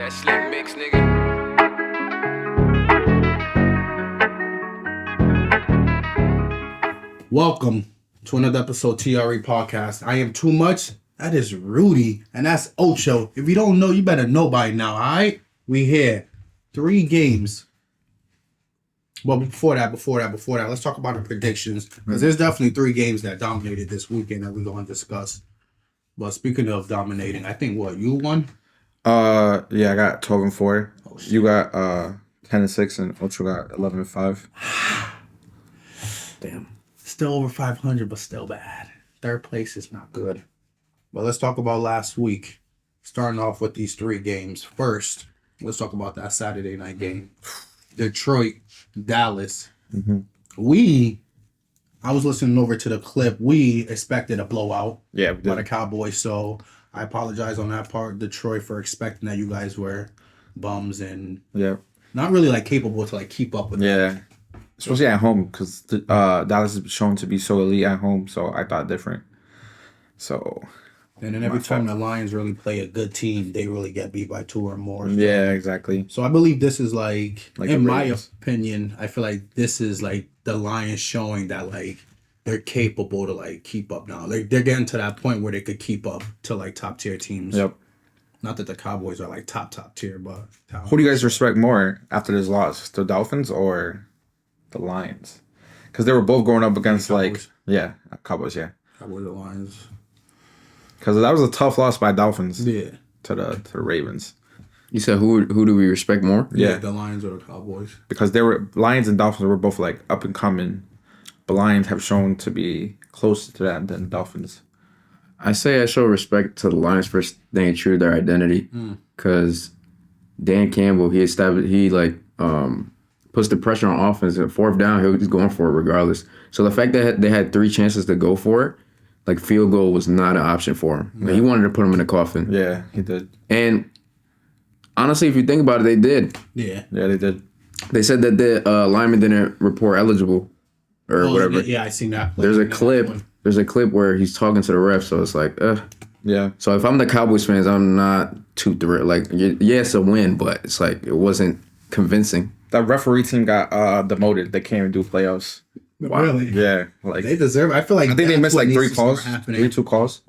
That slick mix, nigga. Welcome to another episode of T.R.E. podcast. I am too much. That is Rudy, and that's Ocho. If you don't know, you better know by now, all right? We here. 3 games. Well, before that, let's talk about the predictions. Because there's definitely 3 games that dominated this weekend that we're going to discuss. But speaking of dominating, I think you won? Yeah, I got 12-4. Oh, you got 10-6, and Ocho got 11-5. Damn. Still over 500, but still bad. 3rd place is not good. But let's talk about last week. Starting off with these 3 games. First, let's talk about that Saturday night game. Detroit, Dallas. Mm-hmm. I was listening over to the clip. We expected a blowout by the Cowboys, so I apologize on that part, Detroit, for expecting that you guys were bums and not really capable to keep up with them. Especially at home, because Dallas is shown to be so elite at home, so I thought different. So, and then every time the Lions really play a good team, they really get beat by 2 or more. So. Yeah, exactly. So I believe this is in my opinion, I feel like this is the Lions showing that they're capable to keep up now. They're getting to that point where they could keep up to top tier teams. Yep. Not that the Cowboys are top tier, but who do you guys respect more after this loss? The Dolphins or the Lions? Because they were both going up against Cowboys. Cowboys, yeah. Cowboys, the Lions. Because that was a tough loss by Dolphins. Yeah. To the Ravens. You said who do we respect more? Yeah, the Lions or the Cowboys. Because Lions and Dolphins were both up and coming. The Lions have shown to be closer to that than Dolphins. I say I show respect to the Lions for staying true to their identity. Because Dan Campbell, puts the pressure on offense. At 4th down, he's going for it regardless. So the fact that they had 3 chances to go for it, field goal was not an option for him. He wanted to put him in the coffin. Yeah, he did. And honestly, if you think about it, they did. Yeah, they did. They said that the lineman didn't report eligible or whatever. Yeah, I seen that. There's a clip where he's talking to the ref, so it's Yeah. So if I'm the Cowboys fans, I'm not too thrilled. It's a win, but it's it wasn't convincing. That referee team got demoted. They can't even do playoffs. Wow. Really? Yeah. They deserve. I feel I think they missed 3 calls. 2 calls.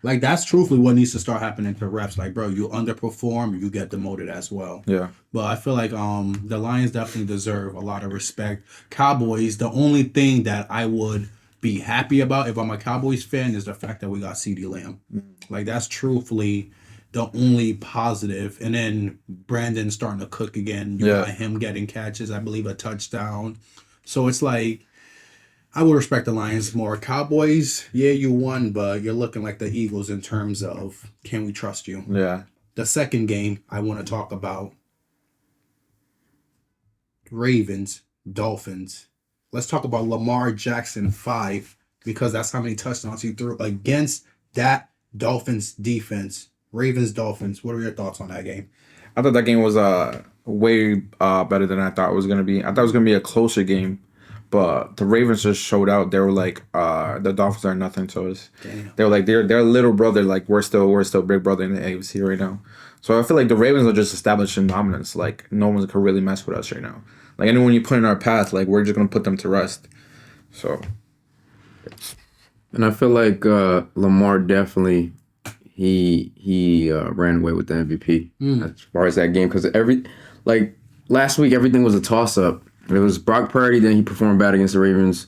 That's truthfully what needs to start happening to refs. Bro, you underperform, you get demoted as well. Yeah. But I feel the Lions definitely deserve a lot of respect. Cowboys, the only thing that I would be happy about if I'm a Cowboys fan is the fact that we got CeeDee Lamb. That's truthfully the only positive. And then Brandon starting to cook again. You got him getting catches, I believe a touchdown. So it's I would respect the Lions more. Cowboys, yeah, you won, but you're looking like the Eagles in terms of can we trust you? Yeah. The second game I want to talk about, Ravens, Dolphins. Let's talk about Lamar Jackson 5 because that's how many touchdowns he threw against that Dolphins defense. Ravens, Dolphins. What are your thoughts on that game? I thought that game was way better than I thought it was going to be. I thought it was going to be a closer game. But the Ravens just showed out. They were the Dolphins are nothing to us. Damn. They were they're little brother. We're still big brother in the AFC right now. So I feel the Ravens are just establishing dominance. No one can really mess with us right now. Anyone you put in our path, we're just gonna put them to rest. So. And I feel Lamar definitely he ran away with the MVP as far as that game because last week everything was a toss up. It was Brock Purdy, then he performed bad against the Ravens.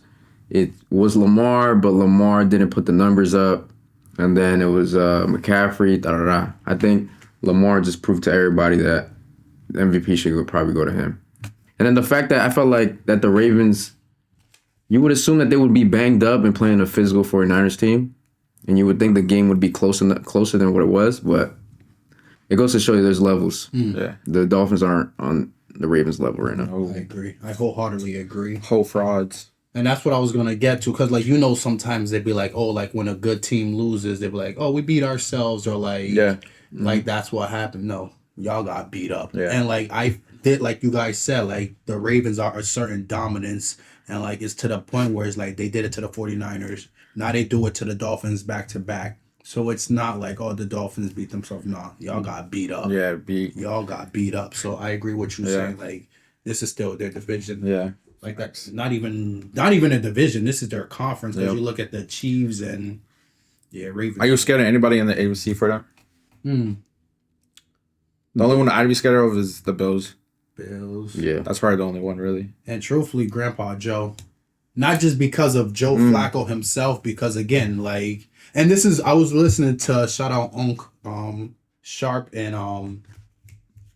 It was Lamar, but Lamar didn't put the numbers up. And then it was McCaffrey, da-da-da. I think Lamar just proved to everybody that the MVP should probably go to him. And then the fact that I felt that the Ravens, you would assume that they would be banged up and playing a physical 49ers team. And you would think the game would be closer than what it was. But it goes to show you there's levels. Yeah. The Dolphins aren't on the Ravens level right now. I agree. I wholeheartally agree. Whole frauds. And that's what I was going to get to. Because, sometimes they'd be when a good team loses, they'd be we beat ourselves. Or, that's what happened. No, y'all got beat up. Yeah. And, I did, you guys said, the Ravens are a certain dominance. And, it's to the point where it's they did it to the 49ers. Now they do it to the Dolphins back to back. So it's not like, oh, the Dolphins beat themselves. No, y'all got beat up. Yeah, Y'all got beat up. So I agree with you saying. Like, this is still their division. Yeah. Like, that's not even a division. This is their conference. Because you look at the Chiefs and, Ravens. Are you scared of anybody in the AFC for that? The only one I'd be scared of is the Bills. Yeah. That's probably the only one, really. And truthfully, Grandpa Joe, not just because of Joe Flacco himself, because again, like, and this is, I was listening to shout out Sharp and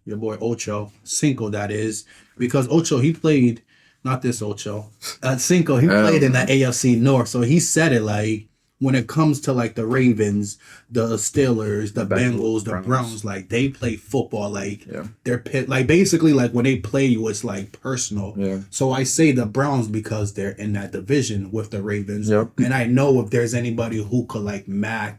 your boy Ocho Cinco, that is, because Ocho, he played, not this Ocho, Cinco, he played in the AFC North, so he said it like, when it comes to like the Ravens, the Steelers, the Bengals, the Browns, like they play football, like they're like basically like when they play you, it's like personal. Yeah. So I say the Browns because they're in that division with the Ravens, Yep. and I know if there's anybody who could match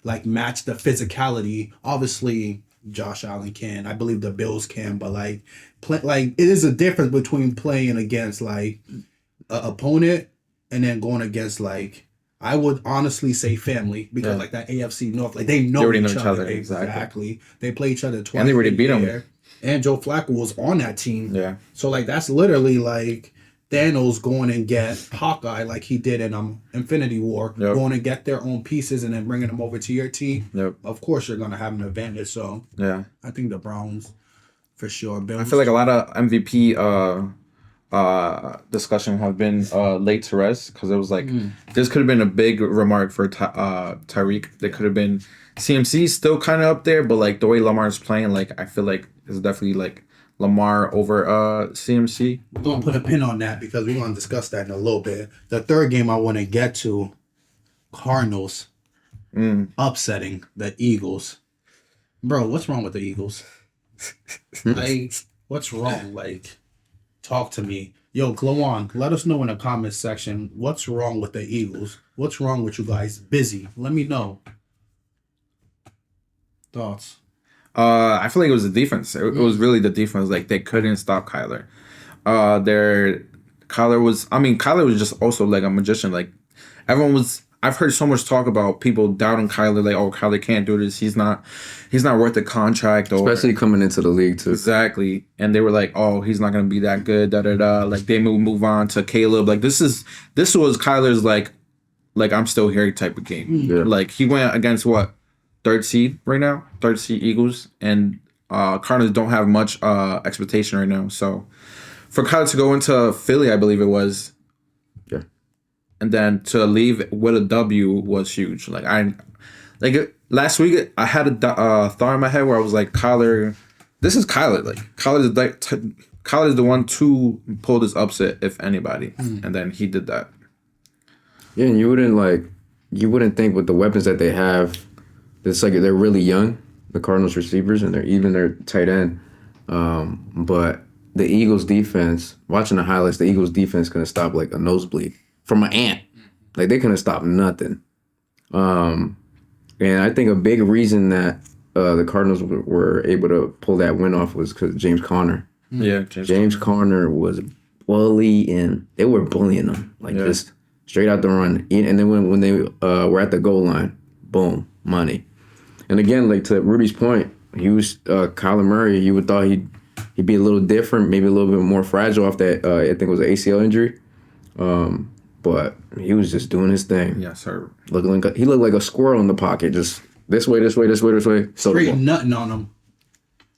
the physicality, obviously Josh Allen can. I believe the Bills can, but like it is a difference between playing against like an opponent and then going against like. I would honestly say family because like that AFC North, like they know each other. Exactly. They play each other twice. And they already beat them. And Joe Flacco was on that team. Yeah. So like that's literally like Thanos going and get Hawkeye like he did in Infinity War, going and get their own pieces and then bringing them over to your team. Yep. Of course you're gonna have an advantage. So I think the Browns for sure. Bills. I feel like a lot of MVP discussion have been laid to rest because it was like this could have been a big remark for Tyreek. They could have been CMC still kind of up there, but like the way Lamar is playing, like I feel like it's definitely like Lamar over CMC. We're gonna put a pin on that because we're gonna discuss that in a little bit. The third game I want to get to, Cardinals upsetting the Eagles. Bro, what's wrong with the Eagles? Like, what's wrong? Like, talk to me. Yo, Glowon, let us know in the comments section what's wrong with the Eagles. What's wrong with you guys? Busy. Let me know. Thoughts? I feel like it was the defense. It was really the defense. Like they couldn't stop Kyler. Kyler was just also like a magician. Like everyone was. I've heard so much talk about people doubting Kyler. Like, oh, Kyler can't do this. He's not worth the contract. Especially coming into the league too. Exactly. And they were like, oh, he's not gonna be that good. Da da da. Like they move on to Caleb. Like this was Kyler's like I'm still here type of game. Yeah. Like he went against what? Third seed right now, third seed Eagles, and Cardinals don't have much expectation right now. So for Kyler to go into Philly, I believe it was, and then to leave with a W was huge. Last week I had a thought in my head where I was like, Kyler, this is Kyler. Like Kyler is the one to pull this upset if anybody, and then he did that. Yeah, and you wouldn't think with the weapons that they have. It's like they're really young, the Cardinals receivers, and they're even their tight end. But the Eagles defense, watching the highlights, the Eagles defense couldn't stop like a nosebleed from an ant. Like they couldn't stop nothing. And I think a big reason that the Cardinals were able to pull that win off was because James Conner. Yeah, James Conner was bullying. They were bullying him just straight out the run. And then when they were at the goal line, boom, money. And again, like to Rudy's point, he was Kyler Murray. You would thought he'd be a little different, maybe a little bit more fragile off that. I think it was an ACL injury, but he was just doing his thing. Yes, sir. He looked like a squirrel in the pocket, just this way, this way, this way, this way. So straight nutting on him.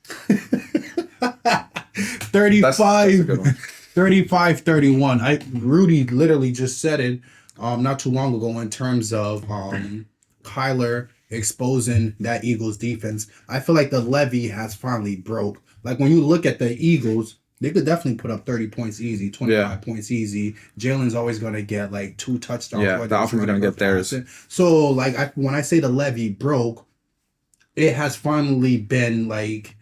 35-31. Rudy literally just said it not too long ago in terms of Kyler exposing that Eagles defense. I feel like the levee has finally broke. Like when you look at the Eagles, they could definitely put up 30 points easy, 25 points easy. Jalen's always going to get like 2 touchdowns. Yeah, the offense is going to get theirs. So like when I say the levee broke, it has finally been like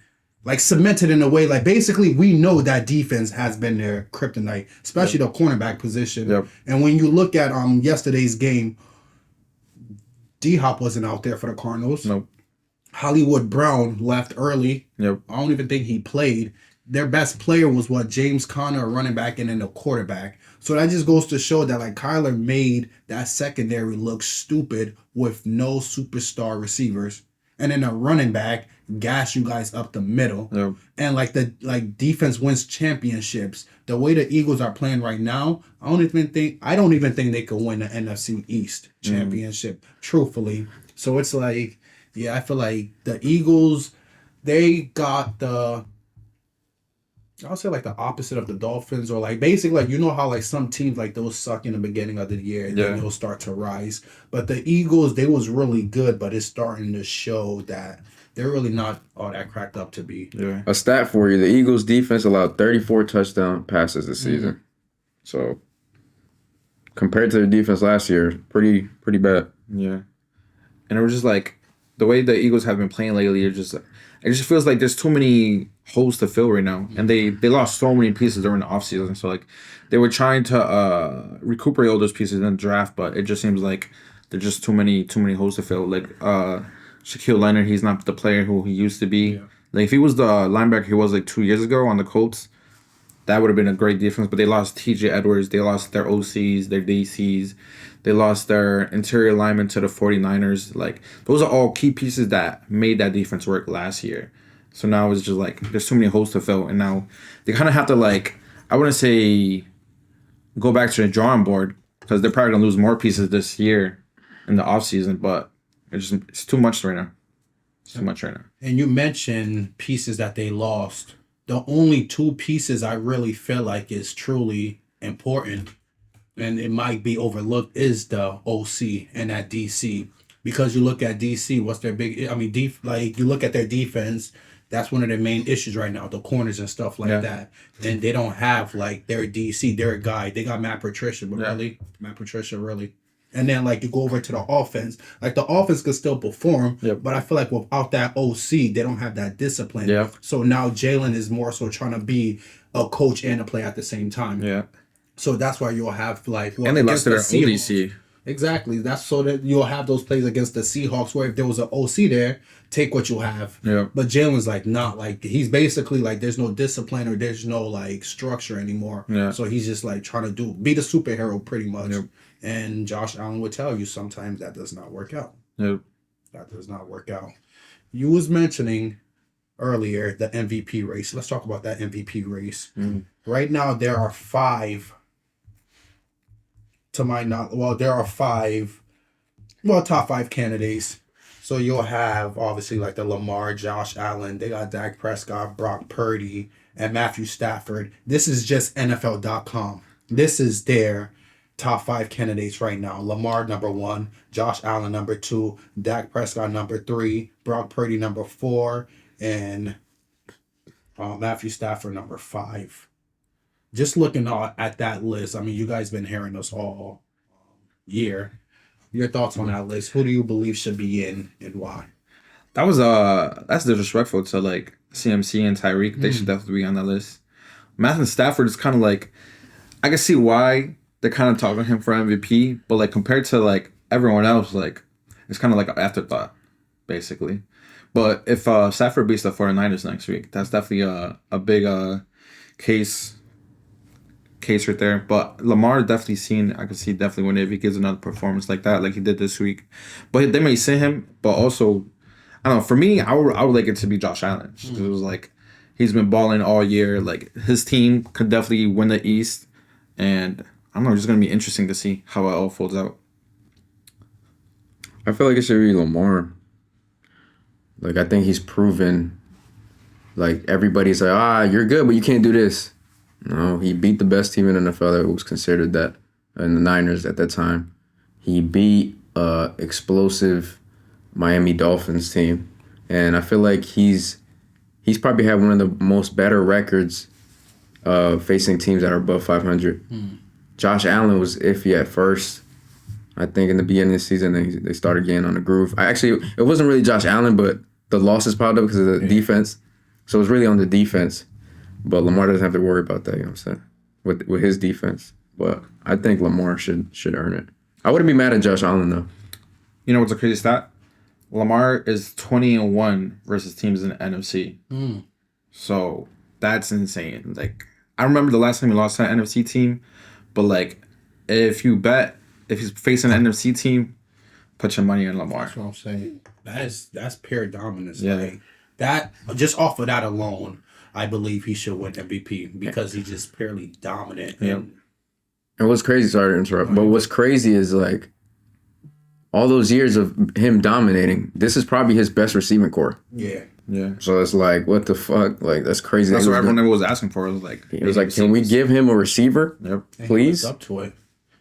cemented in a way. Like basically we know that defense has been their kryptonite, especially the cornerback position. Yep. And when you look at yesterday's game, D-Hop wasn't out there for the Cardinals. Nope. Hollywood Brown left early. Yep. I don't even think he played. their best player was James Conner, a running back, and then a quarterback. So that just goes to show that like Kyler made that secondary look stupid with no superstar receivers. And then a running back gas you guys up the middle. Yep. And like the defense wins championships. The way the Eagles are playing right now, I don't even think they could win the NFC East championship, truthfully. So it's like, yeah, I feel like the Eagles, they got I'll say like the opposite of the Dolphins, or like basically like, you know how like some teams like those suck in the beginning of the year and then they'll start to rise. But the Eagles, they was really good, but it's starting to show that they're really not all that cracked up to be. Yeah. A stat for you: the Eagles' defense allowed 34 touchdown passes this season. So compared to their defense last year, pretty bad. Yeah. And it was just like the way the Eagles have been playing lately. It just feels like there's too many holes to fill right now, and they lost so many pieces during the offseason. So like they were trying to recuperate all those pieces in the draft, but it just seems like there's just too many holes to fill. Like Shaquille Leonard, he's not the player who he used to be. Yeah. Like if he was the linebacker he was like 2 years ago on the Colts, that would have been a great defense. But they lost T.J. Edwards, they lost their OCs, their DCs. They lost their interior linemen to the 49ers. Like, those are all key pieces that made that defense work last year. So now it's just like, there's too many holes to fill. And now they kind of have to, like, I wouldn't say go back to the drawing board, because they're probably going to lose more pieces this year in the offseason. But it's too much right now. It's too much right now. And you mentioned pieces that they lost. The only two pieces I really feel like is truly important, and it might be overlooked, is the OC and that DC. Because you look at DC, what's their big... I mean, you look at their defense, that's one of their main issues right now, the corners and stuff like that. And they don't have, like, their DC, their guy. They got Matt Patricia, but really? Matt Patricia, really? And then, like, you go over to the offense. Like, the offense could still perform, but I feel like without that OC, they don't have that discipline. Yeah. So now Jalen is more so trying to be a coach and a player at the same time. Yeah. So that's why you'll have, like... and they lost their ODC. Exactly. That's so that you'll have those plays against the Seahawks where if there was an OC there, take what you have. Yeah. But Jalen's like, not like, he's basically like, there's no discipline or there's no like structure anymore. Yeah. So he's just like trying to be the superhero pretty much. Yep. And Josh Allen would tell you sometimes that does not work out. Yep. That does not work out. You was mentioning earlier the MVP race. Let's talk about that MVP race. Right now, there are five. To my knowledge, there are top five candidates. So you'll have, obviously, like the Lamar, Josh Allen. They got Dak Prescott, Brock Purdy, and Matthew Stafford. This is just NFL.com. This is their top five candidates right now. Lamar, number 1. Josh Allen, number 2. Dak Prescott, number 3. Brock Purdy, number 4. And Matthew Stafford, number 5. Just looking at that list, I mean, you guys been hearing us all year. Your thoughts on that list? Who do you believe should be in and why? That's disrespectful to like CMC and Tyreek. They should definitely be on that list. Matthew Stafford is kind of like, I can see why they're kind of talking him for MVP, but like compared to like everyone else, like it's kind of like an afterthought, basically. But if Stafford beats the 49ers next week, that's definitely a big case right there. But Lamar I can see definitely when if he gives another performance like that, like he did this week. But they may sit him, but also, I don't know, for me, I would like it to be Josh Allen. It was like, he's been balling all year. Like, his team could definitely win the East. And, I don't know, it's just going to be interesting to see how it all folds out. I feel like it should be Lamar. Like, I think he's proven, like, everybody's like, you're good, but you can't do this. No, he beat the best team in the NFL that was considered that, in the Niners at that time. He beat explosive Miami Dolphins team. And I feel like he's probably had one of the most better records facing teams that are above 500. Josh Allen was iffy at first. I think in the beginning of the season, they started getting on the groove. It wasn't really Josh Allen, but the losses piled up because of the defense. So it was really on the defense. But Lamar doesn't have to worry about that, you know what I'm saying, with his defense. But I think Lamar should earn it. I wouldn't be mad at Josh Allen, though. You know what's a crazy stat? Lamar is 20-1 versus teams in the NFC. So that's insane. Like, I remember the last time he lost to an NFC team, but like, if he's facing an NFC team, put your money on Lamar. That's what I'm saying. That's pure dominance. Yeah. Like that, just off of that alone, I believe he should win MVP because he's just purely dominant. Yeah. And what's crazy, sorry to interrupt, but what's crazy is like all those years of him dominating, this is probably his best receiving core. Yeah. Yeah. So it's like, what the fuck? Like, that's crazy. That's what everyone was asking for. It was like, can we give him a receiver? Yep. Please? Up to it.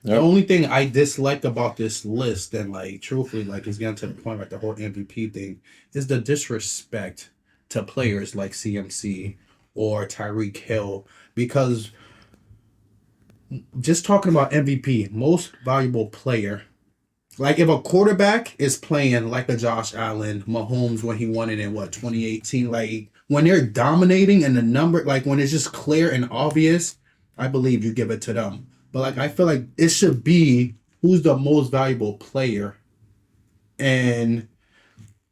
Yep. The only thing I dislike about this list, and like truthfully, like it's getting to the point like the whole MVP thing, is the disrespect to players like CMC or Tyreek Hill. Because just talking about MVP, most valuable player, like if a quarterback is playing like a Josh Allen, Mahomes when he won it in 2018, like when they're dominating and the number, like when it's just clear and obvious, I believe you give it to them. But like I feel like it should be who's the most valuable player. And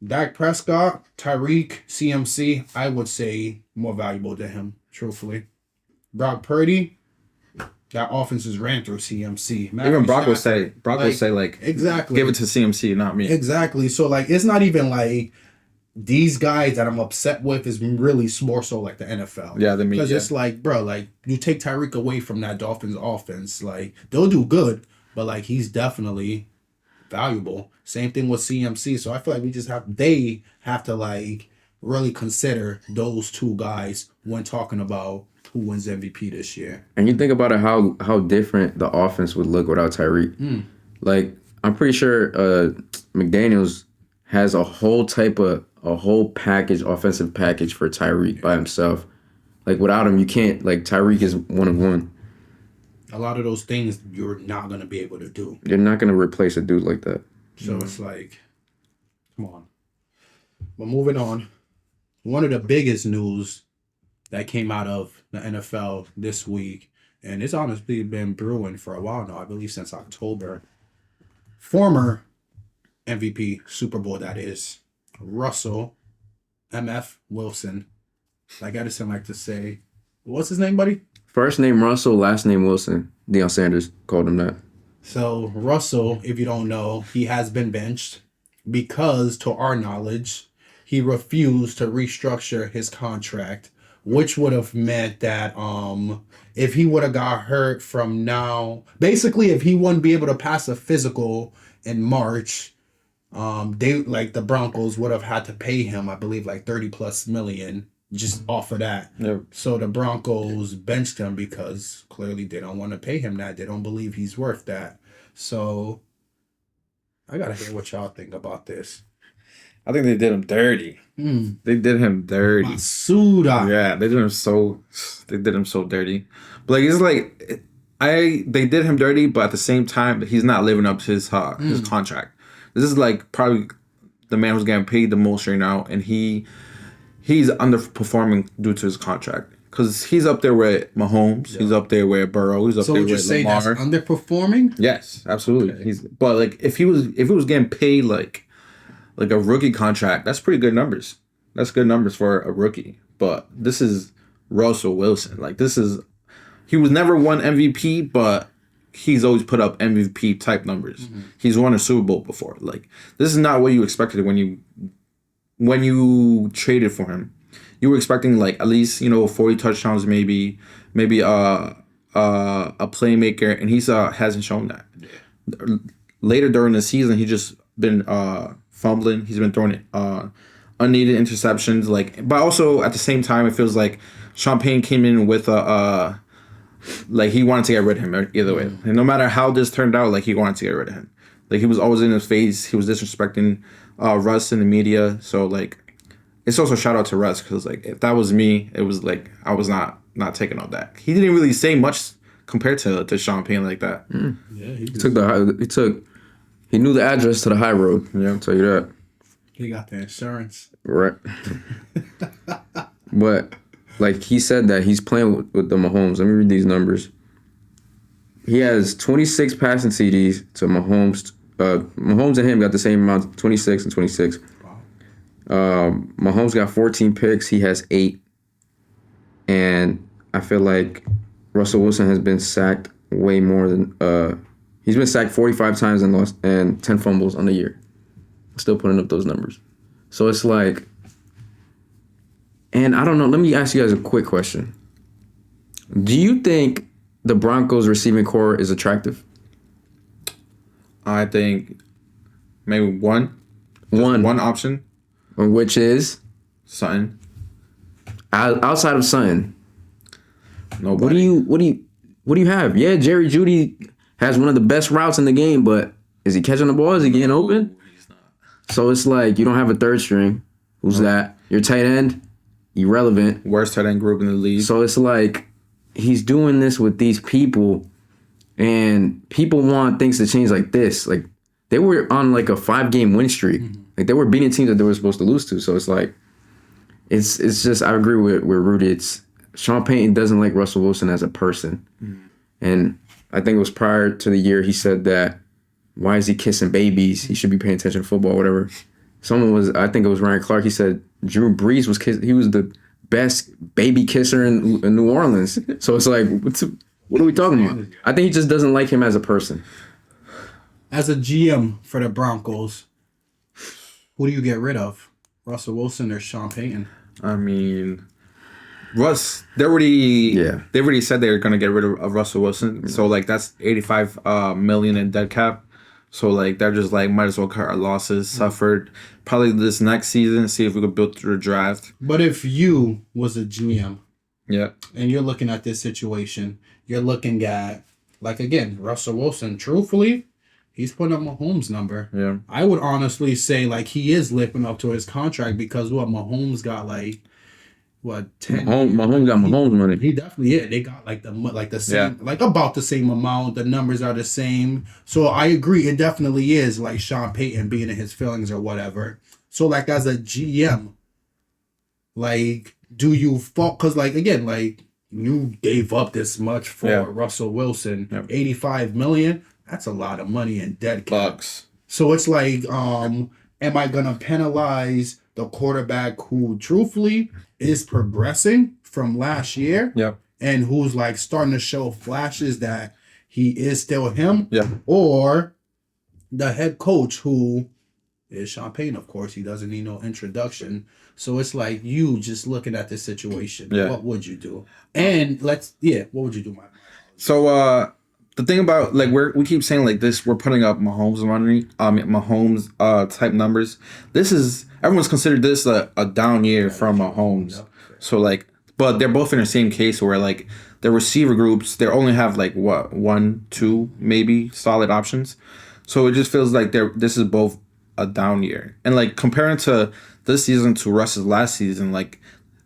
Dak Prescott, Tyreek, CMC, I would say more valuable than him, truthfully. Brock Purdy, that offense is ran through CMC. Even Brock would say, exactly, give it to CMC, not me. Exactly. So like, it's not even like these guys that I'm upset with is really more so like the NFL. Yeah, the media. Because it's like, bro, like you take Tyreek away from that Dolphins offense, like they'll do good, but like he's definitely valuable. Same thing with CMC. So I feel like they have to like really consider those two guys when talking about who wins MVP this year. And you think about it, how different the offense would look without Tyreek. Like, I'm pretty sure McDaniels has a whole package, offensive package for Tyreek by himself. Like, without him, you can't, like, Tyreek is one of one. A lot of those things you're not going to be able to do. You're not going to replace a dude like that. So it's like, come on. But moving on, one of the biggest news that came out of the NFL this week, and it's honestly been brewing for a while now, I believe since October. Former MVP, Super Bowl that is, Russell, MF Wilson, like Edison like to say. What's his name, buddy? First name Russell, last name Wilson. Deion Sanders called him that. So Russell, if you don't know, he has been benched because, to our knowledge, he refused to restructure his contract, which would have meant that if he would have got hurt from now, basically if he wouldn't be able to pass a physical in March, the Broncos would have had to pay him, I believe, like $30+ million just off of that. Yep. So the Broncos benched him because clearly they don't want to pay him that. They don't believe he's worth that. So I gotta hear what y'all think about this. I think they did him dirty. They did him dirty. Masuda. Yeah, they did him so dirty. But like, it's like they did him dirty, but at the same time, he's not living up to his contract. This is like probably the man who's getting paid the most right now, and he's underperforming due to his contract. Because he's up there with Mahomes, he's up there with Burrow, he's up there with Lamar. So would you say that's underperforming? Yes, absolutely. Okay. But like if he was getting paid like a rookie contract, that's pretty good numbers. That's good numbers for a rookie. But this is Russell Wilson. Like he was never won MVP, but he's always put up MVP type numbers. He's won a Super Bowl before. Like this is not what you expected when you traded for him. You were expecting like at least 40 touchdowns, maybe a playmaker, and he hasn't shown that. Yeah. Later during the season, he just been fumbling. He's been throwing unneeded interceptions. But also at the same time, it feels like Champagne came in with he wanted to get rid of him either way. And no matter how this turned out, he wanted to get rid of him. He was always in his face. He was disrespecting Russ in the media. So it's also a shout out to Russ because if that was me, it was I was not taking all that. He didn't really say much compared to Champagne like that. Yeah, he knew the address to the high road. Yeah, I'll tell you that. He got the insurance. Right. But he said that he's playing with the Mahomes. Let me read these numbers. He has 26 passing TDs to Mahomes. Mahomes and him got the same amount, 26 and 26. Wow. Mahomes got 14 picks. He has 8. And I feel like Russell Wilson has been sacked way more than he's been sacked 45 times and lost and 10 fumbles on the year. Still putting up those numbers. So it's like, and I don't know, let me ask you guys a quick question. Do you think the Broncos receiving core is attractive? I think maybe one option. Which is Sutton. outside of Sutton. Nobody. What do you have? Yeah, Jerry Jeudy has one of the best routes in the game, but is he catching the ball? Is he getting open? He's not. So it's like you don't have a third string. Who's that? Your tight end, irrelevant. Worst tight end group in the league. So it's like he's doing this with these people, and people want things to change like this. Like they were on like a 5-game win streak. Like they were beating teams that they were supposed to lose to. So it's like it's just I agree with Rudy. It's Sean Payton doesn't like Russell Wilson as a person. And I think it was prior to the year he said that why is he kissing babies? He should be paying attention to football, whatever. I think it was Ryan Clark. He said Drew Brees he was the best baby kisser in New Orleans. So it's like, what are we talking about? I think he just doesn't like him as a person. As a GM for the Broncos, who do you get rid of? Russell Wilson or Sean Payton? I mean, Russ, they already said they're gonna get rid of Russell Wilson. So like that's $85 million in dead cap. So like they're just like might as well cut our losses. Suffered probably this next season. See if we could build through the draft. But if you was a GM, yeah, and you're looking at this situation, you're looking at like again Russell Wilson. Truthfully, he's putting up Mahomes' number. Yeah, I would honestly say like he is living up to his contract because Mahomes got like. What 10? Mahomes got Mahomes money. He definitely They got like the same, like about the same amount. The numbers are the same. So I agree. It definitely is like Sean Payton being in his feelings or whatever. So like as a GM, like do you fault? Because like again, like you gave up this much for Russell Wilson, $85 million. That's a lot of money in dead cap. Bucks. So it's like, am I gonna penalize the quarterback who truthfully is progressing from last year and who's like starting to show flashes that he is still him? Or the head coach who is Sean Payton, of course, he doesn't need no introduction. So it's like you just looking at this situation. What would you do? And what would you do, Mike? So the thing about like we keep saying like this, we're putting up Mahomes money, Mahomes type numbers. This is everyone's considered this a down year from Mahomes. So like, but they're both in the same case where like the receiver groups they only have like what 1, 2 maybe solid options. So it just feels like this is both a down year. And like comparing to this season to Russ's last season, like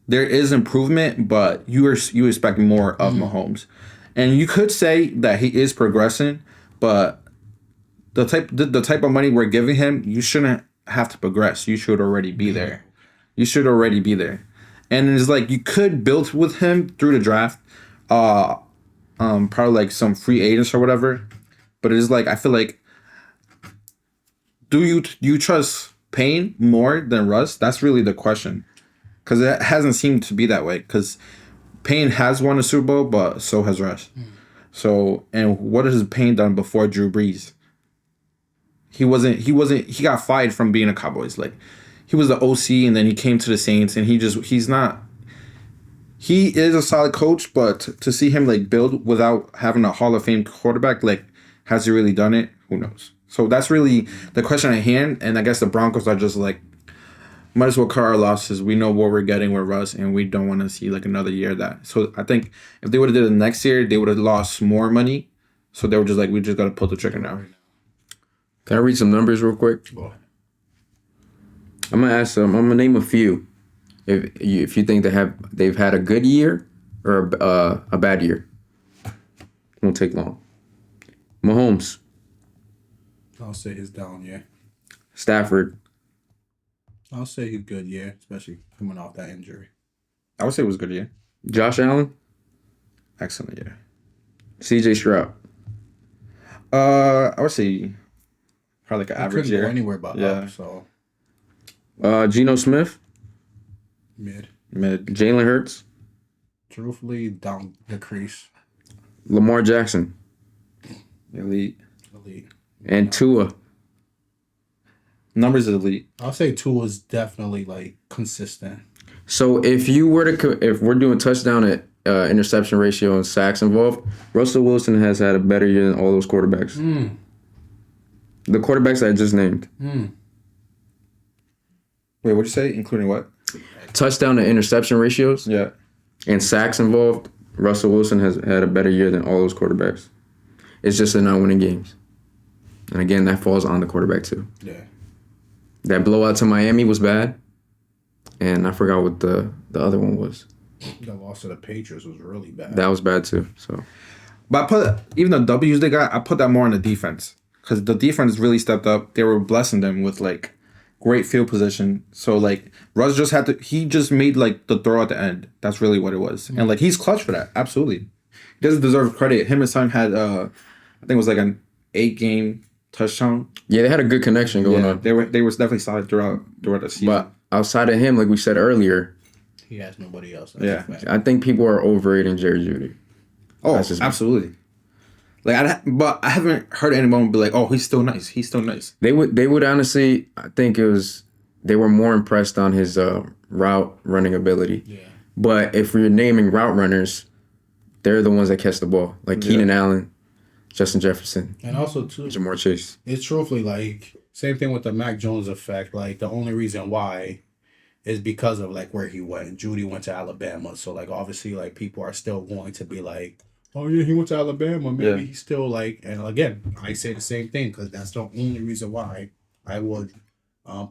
there is improvement, but you expect more of Mahomes. And you could say that he is progressing, but the type of money we're giving him, you shouldn't have to progress. You should already be there. And it's like you could build with him through the draft, probably like some free agents or whatever. But it is like I feel like, do you trust Payne more than Russ? That's really the question, because it hasn't seemed to be that way. Because Payne has won a Super Bowl, but so has Russ. So, and what has Payne done before Drew Brees? He got fired from being a Cowboys. Like, he was the OC, and then he came to the Saints, and he is a solid coach, but to see him, like, build without having a Hall of Fame quarterback, like, has he really done it? Who knows? So that's really the question at hand, and I guess the Broncos are just like, might as well cut our losses. We know what we're getting with Russ, and we don't want to see like another year of that. So I think if they would have did it next year, they would have lost more money. So they were just like, we just got to pull the trigger now. Can I read some numbers real quick? I'm gonna name a few. If you think they've had a good year or a bad year, it won't take long. Mahomes. I'll say his down year. Stafford. I'll say he's good year, especially coming off that injury. I would say it was a good year. Josh Allen. Excellent year. C.J. Stroud. I would say probably like an average year. Go anywhere but up, so. Geno Smith. Mid. Jalen Hurts. Truthfully, down the crease. Lamar Jackson Elite. and Tua. Numbers is elite. I'll say two is definitely like consistent. So if you were to, if we're doing touchdown at interception ratio and sacks involved, Russell Wilson has had a better year than all those quarterbacks. The quarterbacks I just named. Wait, what'd you say? Including what? Touchdown to interception ratios Yeah. and sacks involved, Russell Wilson has had a better year than all those quarterbacks. It's just they're not winning games. And again, that falls on the quarterback too. Yeah. That blowout to Miami was bad. And I forgot what the other one was. The loss to the Patriots was really bad. That was bad too. So, But I put even the W's they got, I put that more on the defense because the defense really stepped up. They were blessing them with like great field position. So like Russ just had to. He just made like the throw at the end. That's really what it was. And like he's clutch for that. Absolutely, he doesn't deserve credit. Him and son had I think it was like an 8-game touchdown. yeah, they had a good connection going on. They were definitely solid throughout the season. But outside of him, like we said earlier, He has nobody else. That's Yeah. a fact. I think people are overrating Jerry Judy. Oh, That's just me. absolutely. Like, but I haven't heard anyone be like, "Oh, he's still nice. He's still nice." They would honestly, I think they were more impressed on his route running ability. Yeah. But if we're naming route runners, they're the ones that catch the ball, like Keenan Allen, Justin Jefferson, And also too, Jamar Chase. it's truthfully like same thing with the Mac Jones effect. Like the only reason why is because of like where he went. Judy went to Alabama, so like obviously like people are still going to be like, oh yeah, he went to Alabama. Maybe he's still like. And again, I say the same thing because that's the only reason why I would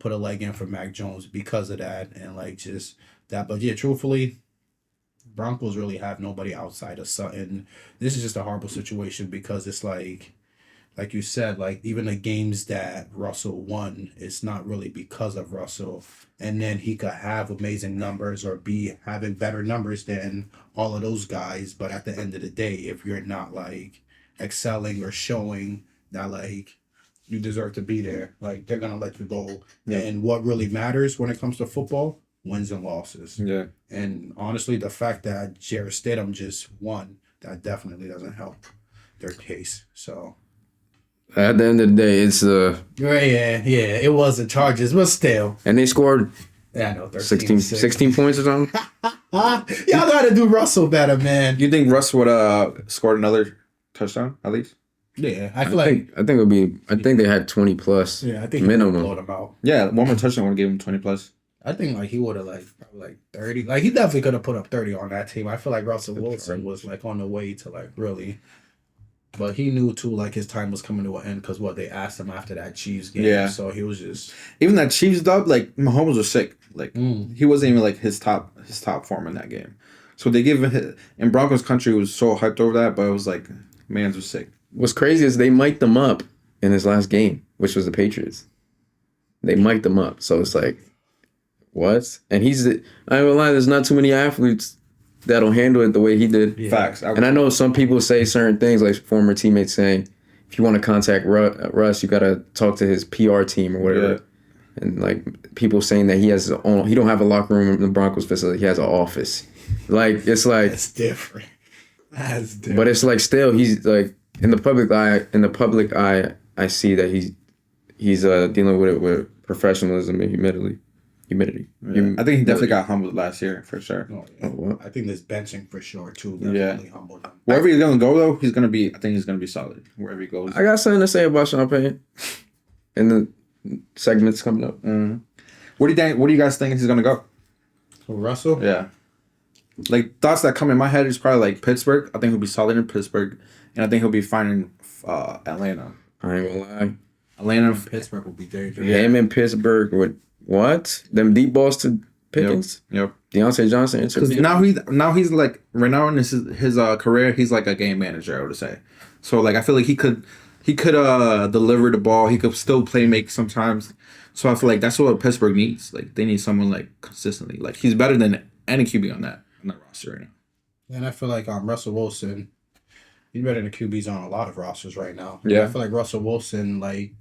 put a leg in for Mac Jones because of that and like just that. But yeah, truthfully, Broncos really have nobody outside of Sutton. This is just a horrible situation because it's like you said, like even the games that Russell won, it's not really because of Russell. And then he could have amazing numbers or be having better numbers than all of those guys. But at the end of the day, if you're not like excelling or showing that like you deserve to be there, like they're gonna let you go. Yeah. And what really matters when it comes to football, wins and losses. Yeah. And honestly, the fact that Jarrett Stidham just won, that definitely doesn't help their case. So. At the end of the day, it's Yeah, it was the Chargers, but still. and they scored Yeah, I know, 13 16 points or something. Y'all gotta do Russell better, man. You think Russ would scored another touchdown at least? Yeah, I feel like. I think it would be. I think they had 20 plus. Yeah, I think he minimum. blowed him out. Yeah, one more touchdown would give him 20 plus. I think like he would have like probably like 30. Like he definitely could have put up 30 on that team. I feel like Russell Wilson was like on the way to like really. But he knew too, like his time was coming to an end because what they asked him after that Chiefs game. Yeah. So he was just. Even that Chiefs dub, like Mahomes was sick. Like he wasn't even like his top form in that game. So they give him in Broncos country was so hyped over that, but it was like man's was sick. What's crazy is they mic'd them up in his last game, which was the Patriots. They mic'd them up, so it's like, what? And I ain't gonna lie, there's not too many athletes that'll handle it the way he did. Yeah. Facts. And I know some people say certain things, like former teammates saying, if you want to contact Russ, you gotta talk to his PR team or whatever. Yeah. And like people saying that he has his own, he don't have a locker room in the Broncos facility. He has an office. Like it's like That's different. That's different. but it's like still he's like in the public eye. In the public eye, I see that he's dealing with it with professionalism and humility. Yeah. I think he definitely got humbled last year for sure. Oh, yeah. Oh, what? I think this benching for sure too definitely humbled him. Wherever he's gonna go though, I think he's gonna be solid. Wherever he goes. I got something to say about Sean Payton in the segments coming up. Where do you guys think he's gonna go? So Russell? Yeah. Like thoughts that come in my head is probably like Pittsburgh. I think he'll be solid in Pittsburgh, and I think he'll be fine in Atlanta. I ain't gonna lie. Atlanta. Pittsburgh will be dangerous. Him in Pittsburgh with what? Them deep balls to Pickens? Yep. Deontay Johnson Because interview. now he's like right now in his career he's like a game manager, I would say. So like I feel like he could deliver the ball. He could still play make sometimes. So I feel like that's what Pittsburgh needs. Like they need someone like consistently. Like he's better than any QB on that roster right now. And I feel like Russell Wilson, he's better than QBs on a lot of rosters right now. Yeah. I feel like Russell Wilson, like,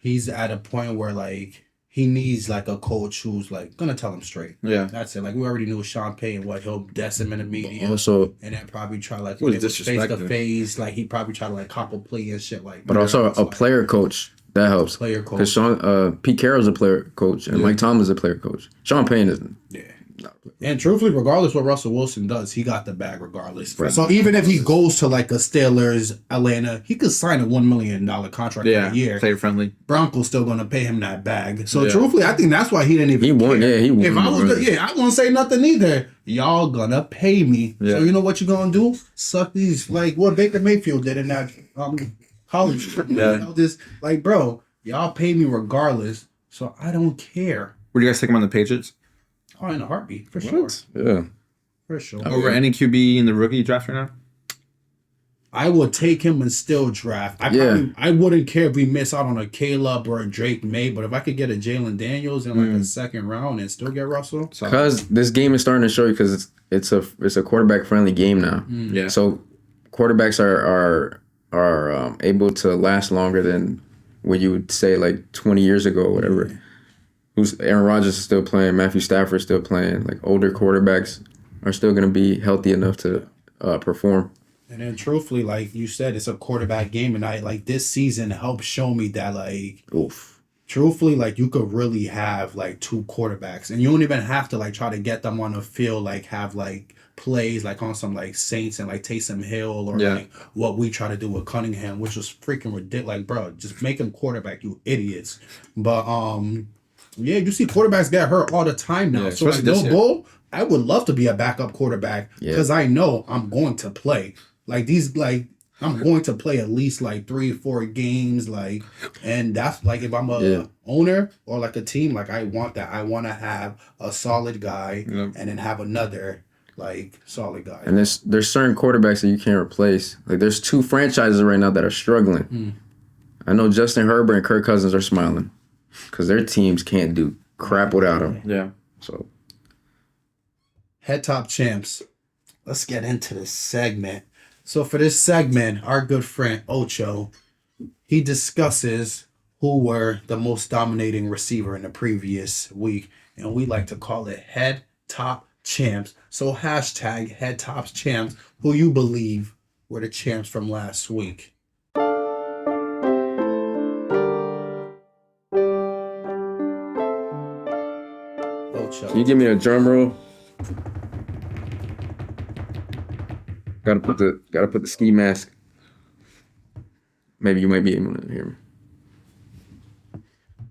he's at a point where, like, he needs like a coach who's like gonna tell him straight. Yeah. That's it. Like we already knew Sean Payton, what he'll desk him in the media, Also, and then probably try like was face to disrespectful. face. Like he probably try to like cop a play and shit. Like, but also a player coach that helps. player coach. Because Pete Carroll's a player coach and Mike Tomlin's a player coach. Sean Payton isn't. Yeah. And truthfully, regardless what Russell Wilson does, he got the bag regardless. Right. So even if he goes to like a Steelers, Atlanta, he could sign a $1 million contract for a year. Player friendly. Broncos still gonna pay him that bag. So truthfully, I think that's why he didn't even. He won. care. Yeah, he won. If I was, I wouldn't say nothing either. Y'all gonna pay me. Yeah. So you know what you gonna do? Suck these like what Baker Mayfield did in that college. Yeah. You know, this like, bro, y'all pay me regardless. So I don't care. Would you guys take him on the Patriots? Oh, in a heartbeat, for sure. Yeah. For sure. Over any QB in the rookie draft right now? I would take him and still draft. I wouldn't care if we miss out on a Caleb or a Drake May, but if I could get a Jalen Daniels in like a second round and still get Russell. Because this game is starting to show you because it's a quarterback friendly game now. Yeah. So quarterbacks are able to last longer than what you would say like 20 years ago or whatever. Aaron Rodgers is still playing. Matthew Stafford is still playing. Like older quarterbacks are still going to be healthy enough to perform. And then truthfully, like you said, it's a quarterback game, and I like this season helped show me that like truthfully, like you could really have like two quarterbacks, and you don't even have to like try to get them on the field, like have like plays like on some like Saints and like Taysom Hill or like what we try to do with Cunningham, which was freaking ridiculous. Like, bro, just make him quarterback, you idiots. But yeah, you see quarterbacks get hurt all the time now. So like no bull, I would love to be a backup quarterback because I know I'm going to play. Like these, like I'm going to play at least like 3 or 4 games, like, and that's like if I'm a owner or like a team, like I want that. I want to have a solid guy and then have another like solid guy. And there's certain quarterbacks that you can't replace. Like there's 2 franchises right now that are struggling. I know Justin Herbert and Kirk Cousins are smiling because their teams can't do crap without him. Yeah. So head top champs. Let's get into this segment. So for this segment, our good friend Ocho, he discusses who were the most dominating receiver in the previous week, and we like to call it head top champs. So hashtag head tops champs, who you believe were the champs from last week. Ocho. can you give me a drum roll? Gotta put the ski mask. Maybe you might be able to hear me.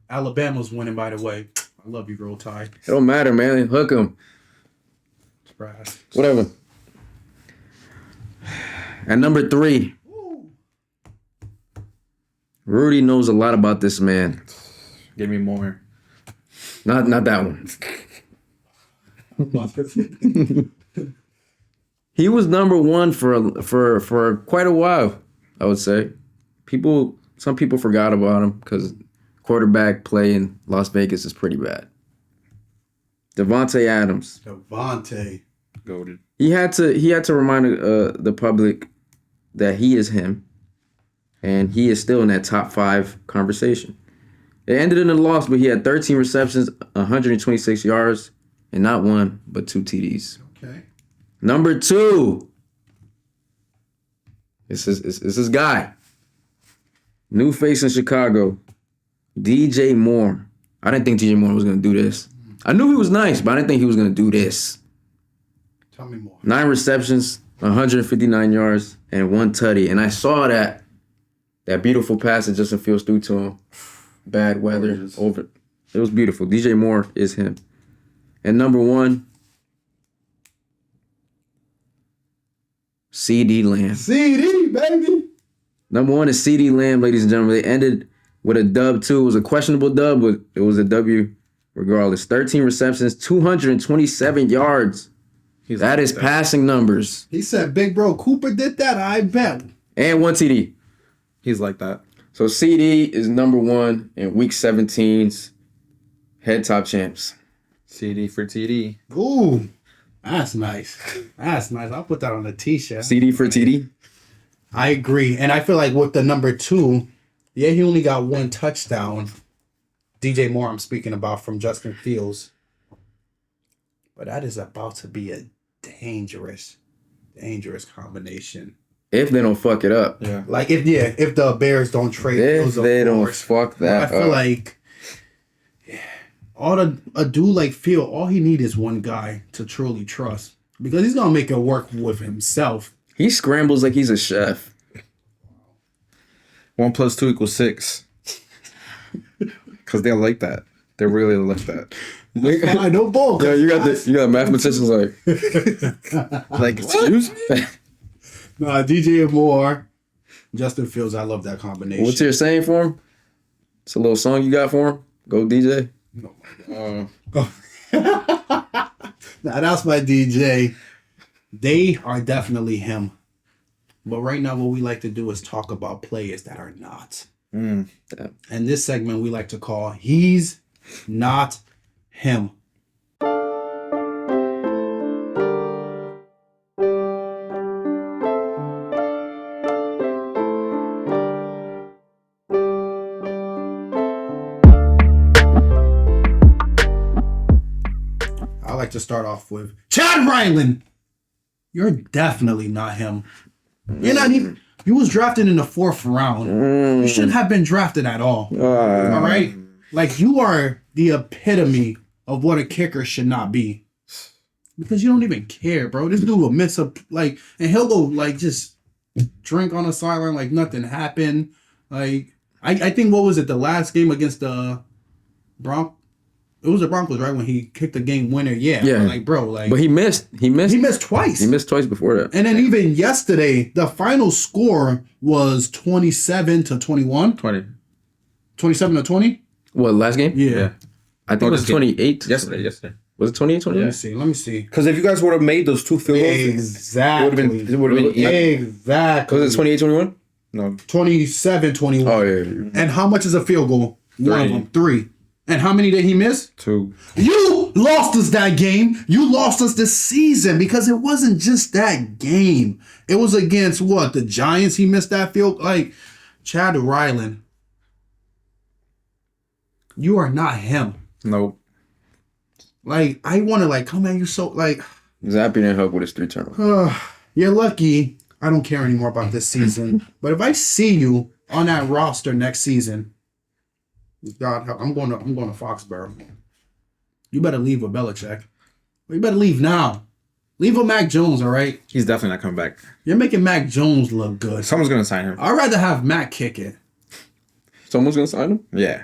Alabama's winning, by the way. I love you, Roll Tide. It don't matter, man. Hook 'em. Surprise. Whatever. At number 3, Rudy knows a lot about this man. Give me more. Not that one. He was number 1 for quite a while, I would say. Some people forgot about him because quarterback play in Las Vegas is pretty bad. Devontae Adams. Devontae. Goated. He had to remind the public that he is him, and he is still in that top 5 conversation. It ended in a loss, but he had 13 receptions, 126 yards, and not 1 but 2 TDs. Okay. Number 2. This is this guy. New face in Chicago. DJ Moore. I didn't think DJ Moore was gonna do this. I knew he was nice, but I didn't think he was gonna do this. Tell me more. 9 receptions, 159 yards, and 1 tutty. And I saw that beautiful pass that Justin Fields threw to him. Bad weather. Over. It was beautiful. DJ Moore is him. And number 1, CD Lamb. CD, baby. Number 1 is CD Lamb, ladies and gentlemen. They ended with a dub, too. It was a questionable dub, but it was a W regardless. 13 receptions, 227 yards. That is passing numbers. He said, Big Bro Cooper did that, I bet. And 1 TD. He's like that. So CD is number 1 in Week 17's head top champs. CD for TD. Ooh, that's nice. That's nice. I'll put that on a t-shirt. CD for TD? I agree. And I feel like with the number 2, yeah, he only got 1 touchdown. DJ Moore I'm speaking about from Justin Fields. But that is about to be a dangerous combination. If they don't fuck it up. Yeah. Like if the Bears don't trade If they don't fuck that I feel up. like a dude like Phil, all he needs is one guy to truly trust. Because he's gonna make it work with himself. He scrambles like he's a chef. 1 + 2 = 6. Because they like that. They really like that. I know bull. Yeah, you got mathematicians like Excuse me? Nah, DJ Moore, Justin Fields. I love that combination. what's your saying for him? It's a little song you got for him? Go DJ. Nah, that's my DJ. They are definitely him. But right now, what we like to do is talk about players that are not. And this segment we like to call He's Not Him. I like to start off with Chad Ryland. You're definitely not him. You're not even. You was drafted in the 4th round. You shouldn't have been drafted at all. All right? Like, you are the epitome of what a kicker should not be. Because you don't even care, bro. This dude will miss and he'll go, like, just drink on the sideline like nothing happened. Like, I think, what was it, the last game against the Broncos? It was the Broncos, right? When he kicked the game winner. Yeah. Like, bro, like. But he missed. He missed twice. He missed twice before that. And then even yesterday, the final score was 27-21. 27-20? What, last game? Yeah. I think it was 28. Yesterday. Was it 28, 28? Let me see. Because if you guys would have made those 2 field goals, Exactly. it would have been Exactly. Was it 28, 21? No. 27-21. Oh, yeah. And how much is a field goal? One of them. 3. And how many did he miss? 2. You lost us that game. You lost us this season because it wasn't just that game. It was against what? The Giants. He missed that field. Like, Chad Ryland. You are not him. Nope. Like, I want to, come at you so, Zappy didn't help with his 3 turnovers. You're lucky I don't care anymore about this season. But if I see you on that roster next season, God help, I'm going to Foxborough. You better leave with Belichick. You better leave now. Leave with Mac Jones, all right? He's definitely not coming back. You're making Mac Jones look good. Someone's going to sign him. I'd rather have Mac kick it. Someone's going to sign him? Yeah.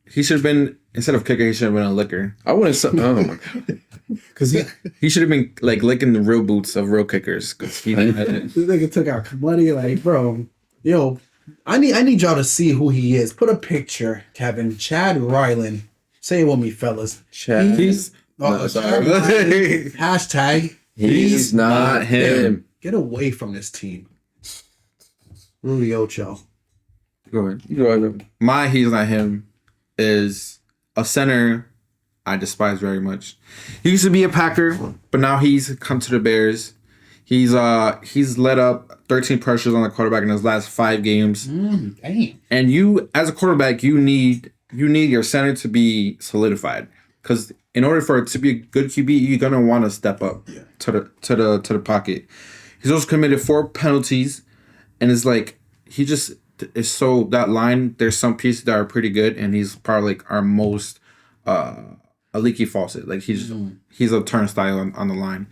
He should have been, instead of kicker, he should have been a licker. I wouldn't. Oh, my God. Because he should have been, licking the real boots of real kickers. Because he This nigga took our money, bro. Yo, I need y'all to see who he is. Put a picture, Kevin. Chad Ryland. Say it with me, fellas. Chad. Hashtag. He's not him. Get away from this team. Rudy Ocho. Go ahead. My He's Not Him is a center I despise very much. He used to be a Packer, but now he's come to the Bears. He's let up 13 pressures on the quarterback in his last 5 games. Damn. And you, as a quarterback, you need your center to be solidified. Because in order for it to be a good QB, you're gonna want to step up to the pocket. He's also committed 4 penalties, and it's like he just is so that line. There's some pieces that are pretty good, and he's probably our most a leaky faucet. Like he's a turnstile on the line.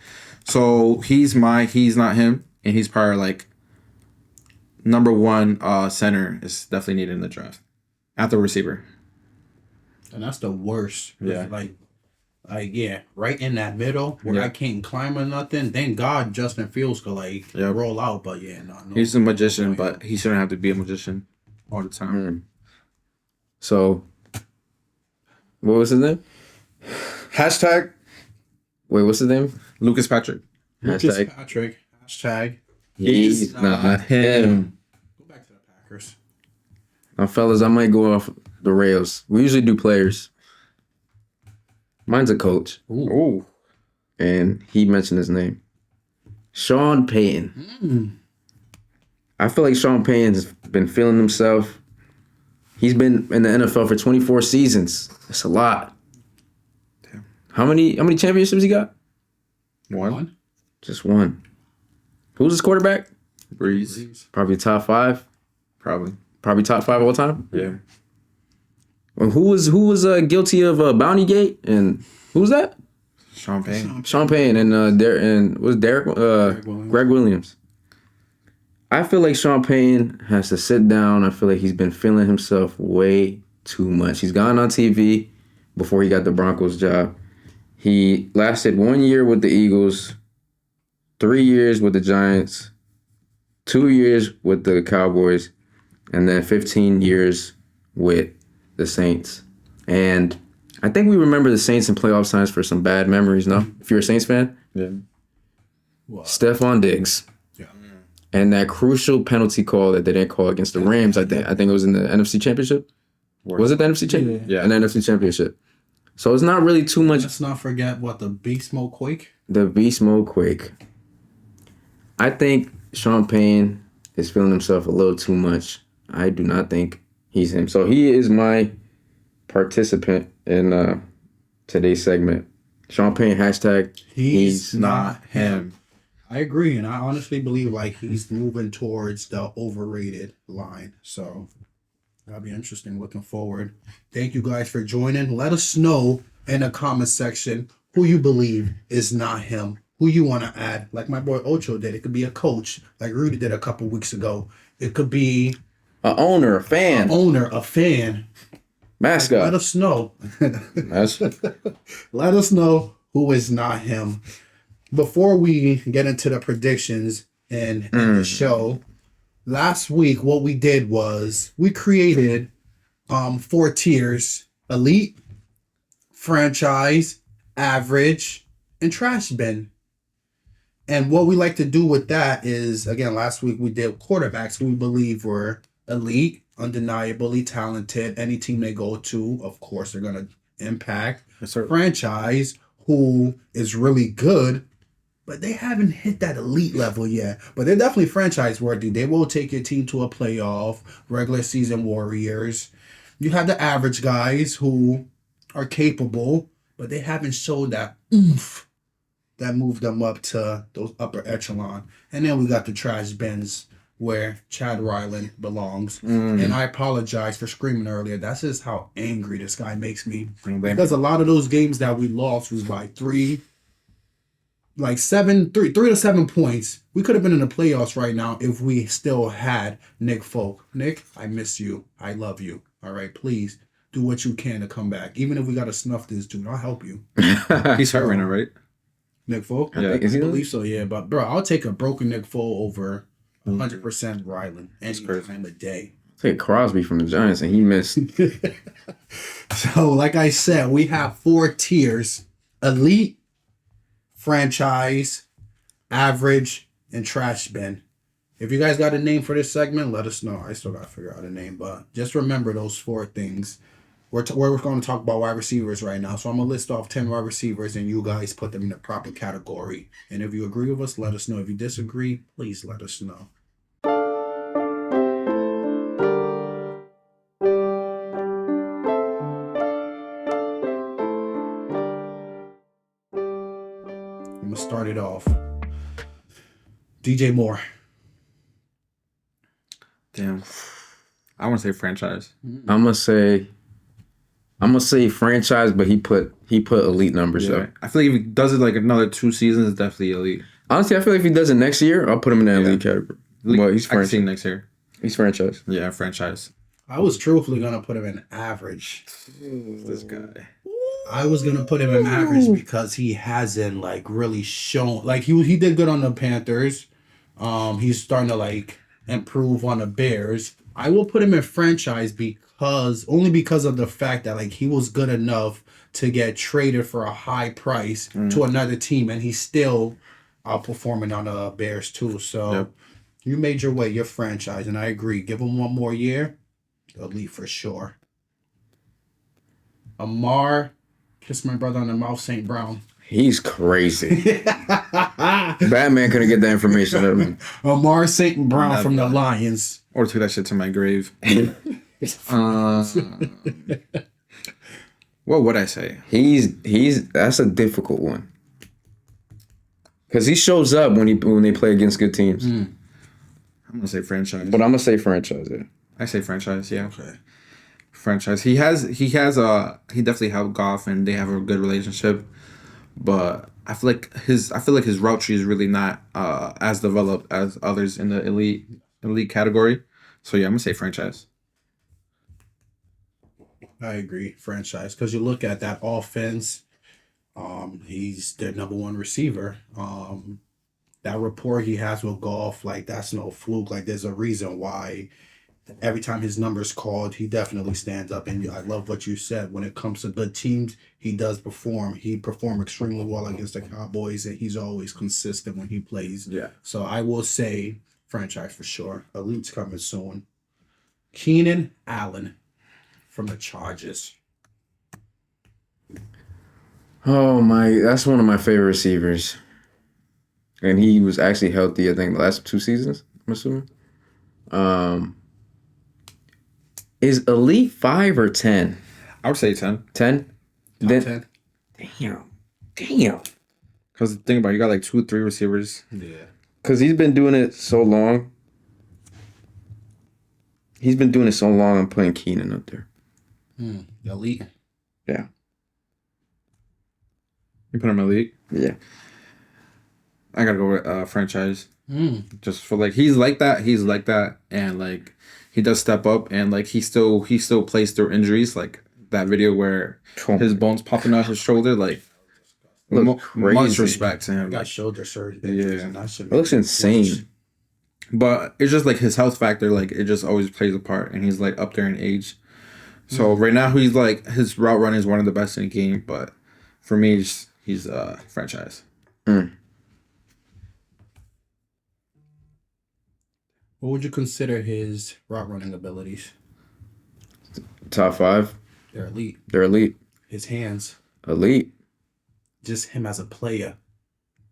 So he's not him, and he's probably number 1 center is definitely needed in the draft after receiver. And that's the worst. Yeah. Right in that middle where I can't climb or nothing. Thank God Justin Fields could roll out, but no. He's a magician, but he shouldn't have to be a magician all the time. So, what was his name? Hashtag Wait, what's his name? Lucas Patrick. Lucas Patrick. Hashtag. He's not him. Go back to the Packers. Now, fellas, I might go off the rails. We usually do players. Mine's a coach. Ooh. And he mentioned his name. Sean Payton. I feel like Sean Payton's been feeling himself. He's been in the NFL for 24 seasons. That's a lot. Damn. How many championships he got? One. Just one. Who's his quarterback? Breeze. Probably top 5. Probably top 5 all time. Yeah. And who was guilty of Bounty Gate, and who was that? Sean Payne. Sean Payne and was Derek Greg Williams. I feel like Sean Payne has to sit down. I feel like he's been feeling himself way too much. He's gone on TV before he got the Broncos job. He lasted 1 year with the Eagles, 3 years with the Giants, 2 years with the Cowboys, and then 15 years with the Saints. And I think we remember the Saints in playoff signs for some bad memories, no? If you're a Saints fan? Yeah. What? Stephon Diggs. Yeah. And that crucial penalty call that they didn't call against the Rams, I think it was in the NFC Championship. Was it the NFC Championship? Yeah. In the NFC Championship. So it's not really too much. Let's not forget the Beast Mode Quake. The Beast Mode Quake. I think Sean Payne is feeling himself a little too much. I do not think he's him. So he is my participant in today's segment. Sean Payne, hashtag He's not him. I agree, and I honestly believe like he's moving towards the overrated line. So that'll be interesting looking forward. Thank you guys for joining. Let us know in the comment section who you believe is not him. Who you want to add, like my boy Ocho did. It could be a coach, like Rudy did a couple weeks ago. It could be an owner, a fan. A fan. Mascot. Let us know. Let us know who is not him. Before we get into the predictions and the show, last week what we did was we created 4 tiers: elite, franchise, average, and trash bin. And what we like to do with that is, again, last week we did quarterbacks who we believe were elite, undeniably talented. Any team they go to, of course, they're going to impact. Yes, sir. Franchise, who is really good, but they haven't hit that elite level yet. But they're definitely franchise worthy. They will take your team to a playoff, regular season warriors. You have the average guys who are capable, but they haven't showed that oomph that moved them up to those upper echelon. And then we got the trash bins where Chad Ryland belongs. And I apologize for screaming earlier. That's just how angry this guy makes me. Because a lot of those games that we lost was by 3 to 7 points. We could have been in the playoffs right now if we still had Nick Folk. Nick, I miss you. I love you. All right, please do what you can to come back. Even if we got to snuff this dude, I'll help you. He's hurt right now, right? Nick Folk? Yeah. I believe so, yeah. But, bro, I'll take a broken Nick Folk over 100% Ryland any time of day. Take Crosby from the Giants, and he missed. So, like I said, we have 4 tiers: elite, franchise, average, and trash bin. If you guys got a name for this segment, let us know. I still got to figure out a name, but just remember those 4 things. We're going to talk about wide receivers right now. So I'm going to list off 10 wide receivers, and you guys put them in the proper category. And if you agree with us, let us know. If you disagree, please let us know. I'm going to start it off. DJ Moore. Damn. I want to say franchise. I'm gonna say franchise, but he put elite numbers up. I feel like if he does it like another 2 seasons, it's definitely elite. Honestly, I feel like if he does it next year, I'll put him in the elite category. Well, he's I can see him franchise. next year. He's franchise. Yeah, franchise. I was truthfully going to put him in average. This guy. I was going to put him in average because he hasn't like really shown, like he did good on the Panthers. He's starting to like improve on the Bears. I will put him in franchise only because of the fact that like he was good enough to get traded for a high price to another team, and he's still outperforming on the Bears too. So you made your way, your franchise, and I agree. Give him 1 more year, elite for sure. Amar, kiss my brother on the mouth, St. Brown. He's crazy. Batman couldn't get that information out of him. Amar St. Brown from the Lions. Or took that shit to my grave. What would I say? He's that's a difficult one. Because he shows up when they play against good teams. I'm gonna say franchise. But I'm gonna say franchise, yeah. I say franchise, yeah. Okay. Franchise. He definitely helped Goff and they have a good relationship. But I feel like his route tree is really not as developed as others in the elite category. So yeah, I'm gonna say franchise. I agree, franchise. Because you look at that offense, he's their number one receiver. That rapport he has with Goff, like that's no fluke. Like there's a reason why every time his number's called, he definitely stands up. And I love what you said. When it comes to good teams, he does perform. He performed extremely well against the Cowboys, and he's always consistent when he plays. Yeah. So I will say franchise for sure. Elite's coming soon. Keenan Allen from the Chargers. Oh my, that's one of my favorite receivers. And he was actually healthy, I think, the last 2 seasons, I'm assuming. Is Elite 5 or 10? I would say 10. 10? Top 10. Damn. Because think about it, you got like 2 or 3 receivers. Yeah. Because he's been doing it so long. I'm putting Keenan up there. Elite. Yeah. You put him elite. Yeah. I gotta go with franchise. Just for like he's like that, and like he does step up, and like he still plays through injuries, like that video where his bones popping out his shoulder, like much respect to him. Got shoulder surgery. Yeah, it looks insane. But it's just like his health factor, like it just always plays a part, and he's like up there in age. So right now he's like his route running is one of the best in the game, but for me he's franchise. What would you consider his route running abilities? Top 5. They're elite. They're elite. His hands. Elite. Just him as a player.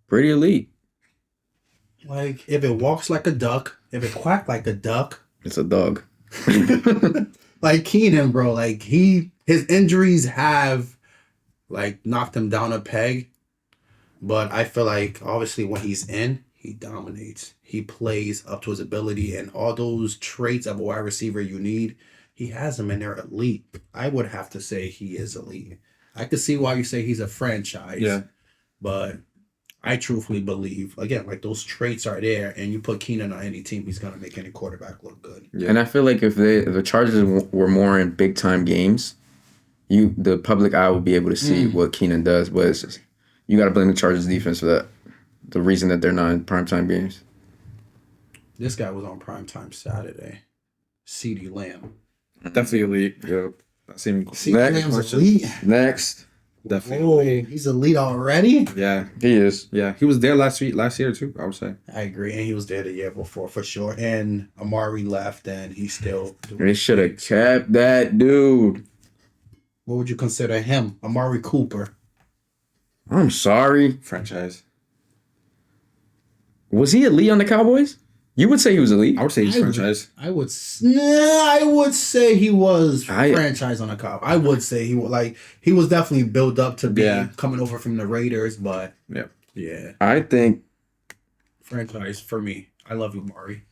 Pretty elite. Like, if it walks like a duck, if it quack like a duck. It's a dog. Like Keenan, bro. Like, his injuries have, like, knocked him down a peg. But I feel like, obviously, when he's in, he dominates. He plays up to his ability, and all those traits of a wide receiver you need, he has them, and they're elite. I would have to say he is elite. I could see why you say he's a franchise. Yeah. But I truthfully believe, again, like those traits are there, and you put Keenan on any team, he's gonna make any quarterback look good. Yeah. And I feel like if the Chargers were more in big time games, the public eye would be able to see what Keenan does. But it's just, you got to blame the Chargers defense for that. The reason that they're not in primetime games. This guy was on primetime Saturday. CeeDee Lamb. Definitely elite. Yep. CeeDee Lamb's elite. Next. Definitely. Whoa, he's elite already? Yeah. He is. Yeah. He was there last year too, I would say. I agree. And he was there the year before for sure. And Amari left, and he's still doing They should have kept that dude. What would you consider him? Amari Cooper. I'm sorry. Franchise. Was he elite on the Cowboys? You would say he was elite. I would say he's franchise. I would say he was franchise on a Cow. I would say he was definitely built up to be coming over from the Raiders, but yeah. I think franchise for me. I love you, Amari.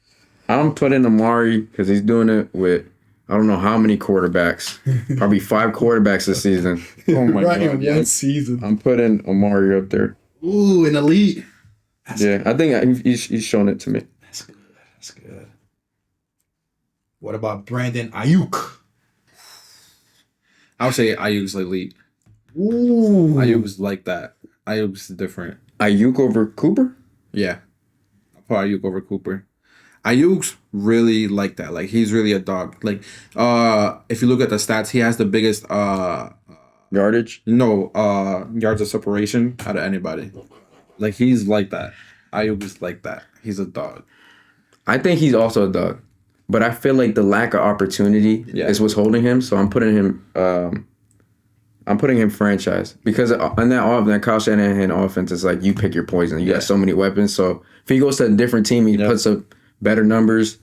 I'm putting Amari because he's doing it with I don't know how many quarterbacks. Probably 5 quarterbacks this season. Oh my god! In one season. I'm putting Amari up there. Ooh, an elite. That's good. I think he's shown it to me. That's good. What about Brandon Ayuk? I would say Ayuk's elite. Ooh. Ayuk's like that. Ayuk's different. Ayuk over Cooper? Yeah. I'll put Ayuk over Cooper. Ayuk's really like that. Like, he's really a dog. Like, if you look at the stats, he has the biggest Yardage? No, yards of separation out of anybody. Like, he's like that. Ayuk is like that. He's a dog. I think he's also a dog. But I feel like the lack of opportunity is what's holding him. So I'm putting him franchise. Because on that Kyle Shanahan offense, it's like you pick your poison. You got so many weapons. So if he goes to a different team, he puts up better numbers.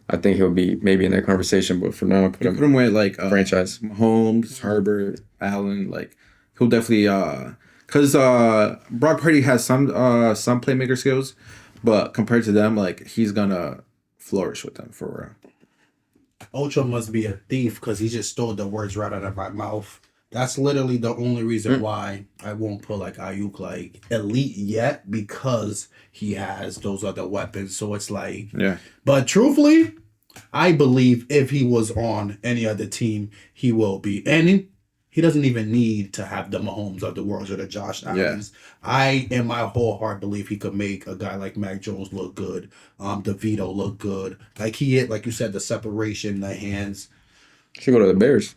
I think he'll be maybe in that conversation. But for now, I Put him with like franchise. Mahomes, Herbert, Allen. Like he'll definitely because Brock Purdy has some playmaker skills, but compared to them, like he's gonna flourish with them for real. Ocho must be a thief because he just stole the words right out of my mouth. That's literally the only reason why I won't put like Ayuk like elite yet, because he has those other weapons. So it's like, Yeah. But truthfully, I believe if he was on any other team, he will be. And he doesn't even need to have the Mahomes of the world or the Josh Allens. I, in my whole heart, believe he could make a guy like Mac Jones look good. DeVito look good. Like like you said, the separation, the hands. Should go to the Bears.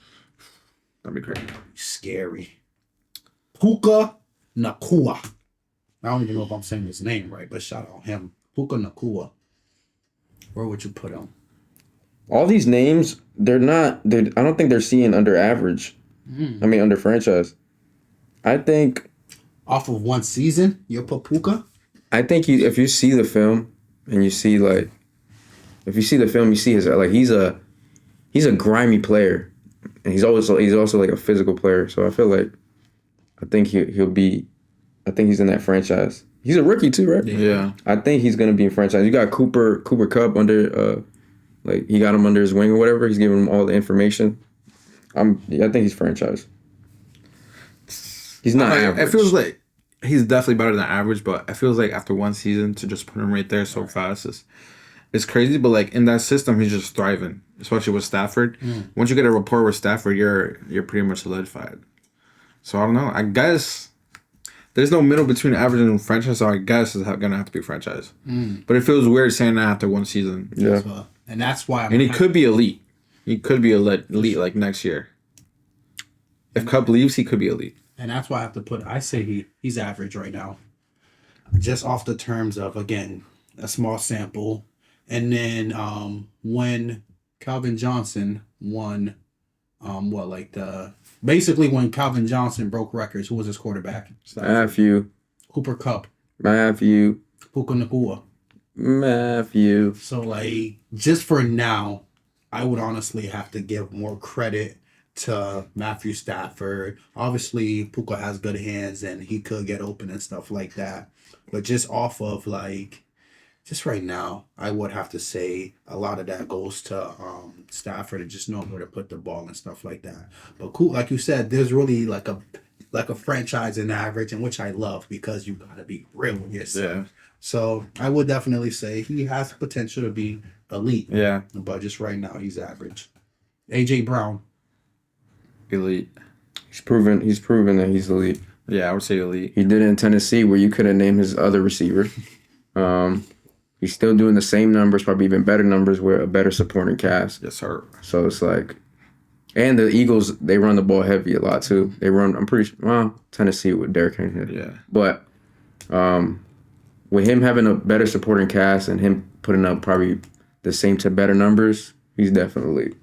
That'd be great. Scary. Puka Nakua. I don't even know if I'm saying his name right, but shout out him. Puka Nakua. Where would you put him? All these names, I don't think they're seeing under average. I mean, under franchise. I think Off of one season, you'll put Puka? if you see the film and you see like, if you see the film, you see his like he's a grimy player, and he's also like a physical player. So I feel like I think he'll be. I think he's in that franchise. He's a rookie too, right? Yeah. I think he's gonna be in franchise. You got Cooper Kupp under like he got him under his wing or whatever. He's giving him all the information. I think he's franchise. He's not average. It feels like he's definitely better than average, but it feels like after one season to just put him right there so fast it's crazy. But like in that system, he's just thriving, especially with Stafford. Once you get a rapport with Stafford, you're pretty much solidified. So I don't know. I guess there's no middle between average and franchise, so I guess it's gonna have to be franchise. But it feels weird saying that after one season. Yeah, And that's why and he could be elite. He could be elite like next year. If Cup leaves, he could be elite. And that's why I have to put. I say he's average right now, just off the terms of, again, a small sample, and then when Calvin Johnson won, basically when Calvin Johnson broke records, who was his quarterback? Matthew. Cooper Kupp. Puka Nakua. Matthew. So like, just for now, I would honestly have to give more credit to Matthew Stafford. Obviously, Puka has good hands and he could get open and stuff like that. But just off of like, just right now, I would have to say a lot of that goes to Stafford and just knowing where to put the ball and stuff like that. But cool, like you said, there's really like a franchise in average, and which I love because you gotta be real with yourself. Yeah. So I would definitely say he has potential to be elite. Yeah. But just right now, he's average. AJ Brown. Elite. He's proven that he's elite. Yeah, I would say elite. He did it in Tennessee where you couldn't name his other receiver. He's still doing the same numbers, probably even better numbers with a better supporting cast. Yes, sir. So it's like, and the Eagles, they run the ball heavy a lot too. They run, I'm pretty sure, well, Tennessee with Derrick Henry. Yeah. But with him having a better supporting cast and him putting up probably the same to better numbers, he's definitely.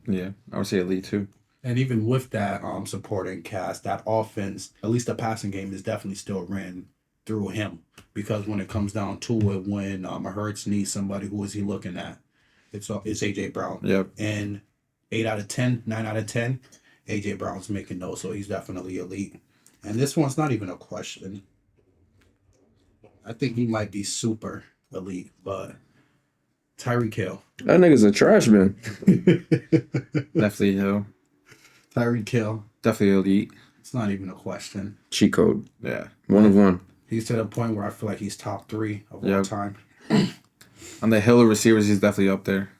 Yeah, I would say elite too. And even with that supporting cast, that offense, at least the passing game, is definitely still ran through him. Because when it comes down to it, when Hurts needs somebody, who is he looking at? It's AJ Brown. Yep. And 9 out of 10, AJ Brown's making those, so he's definitely elite. And this one's not even a question. I think he might be super elite, but Tyreek Hill. That nigga's a trash man. Definitely Hill. Tyreek Hill. Definitely elite. It's not even a question. Cheat code. Yeah. One of one. He's to the point where I feel like he's top 3 of all time. On the hill of receivers, he's definitely up there.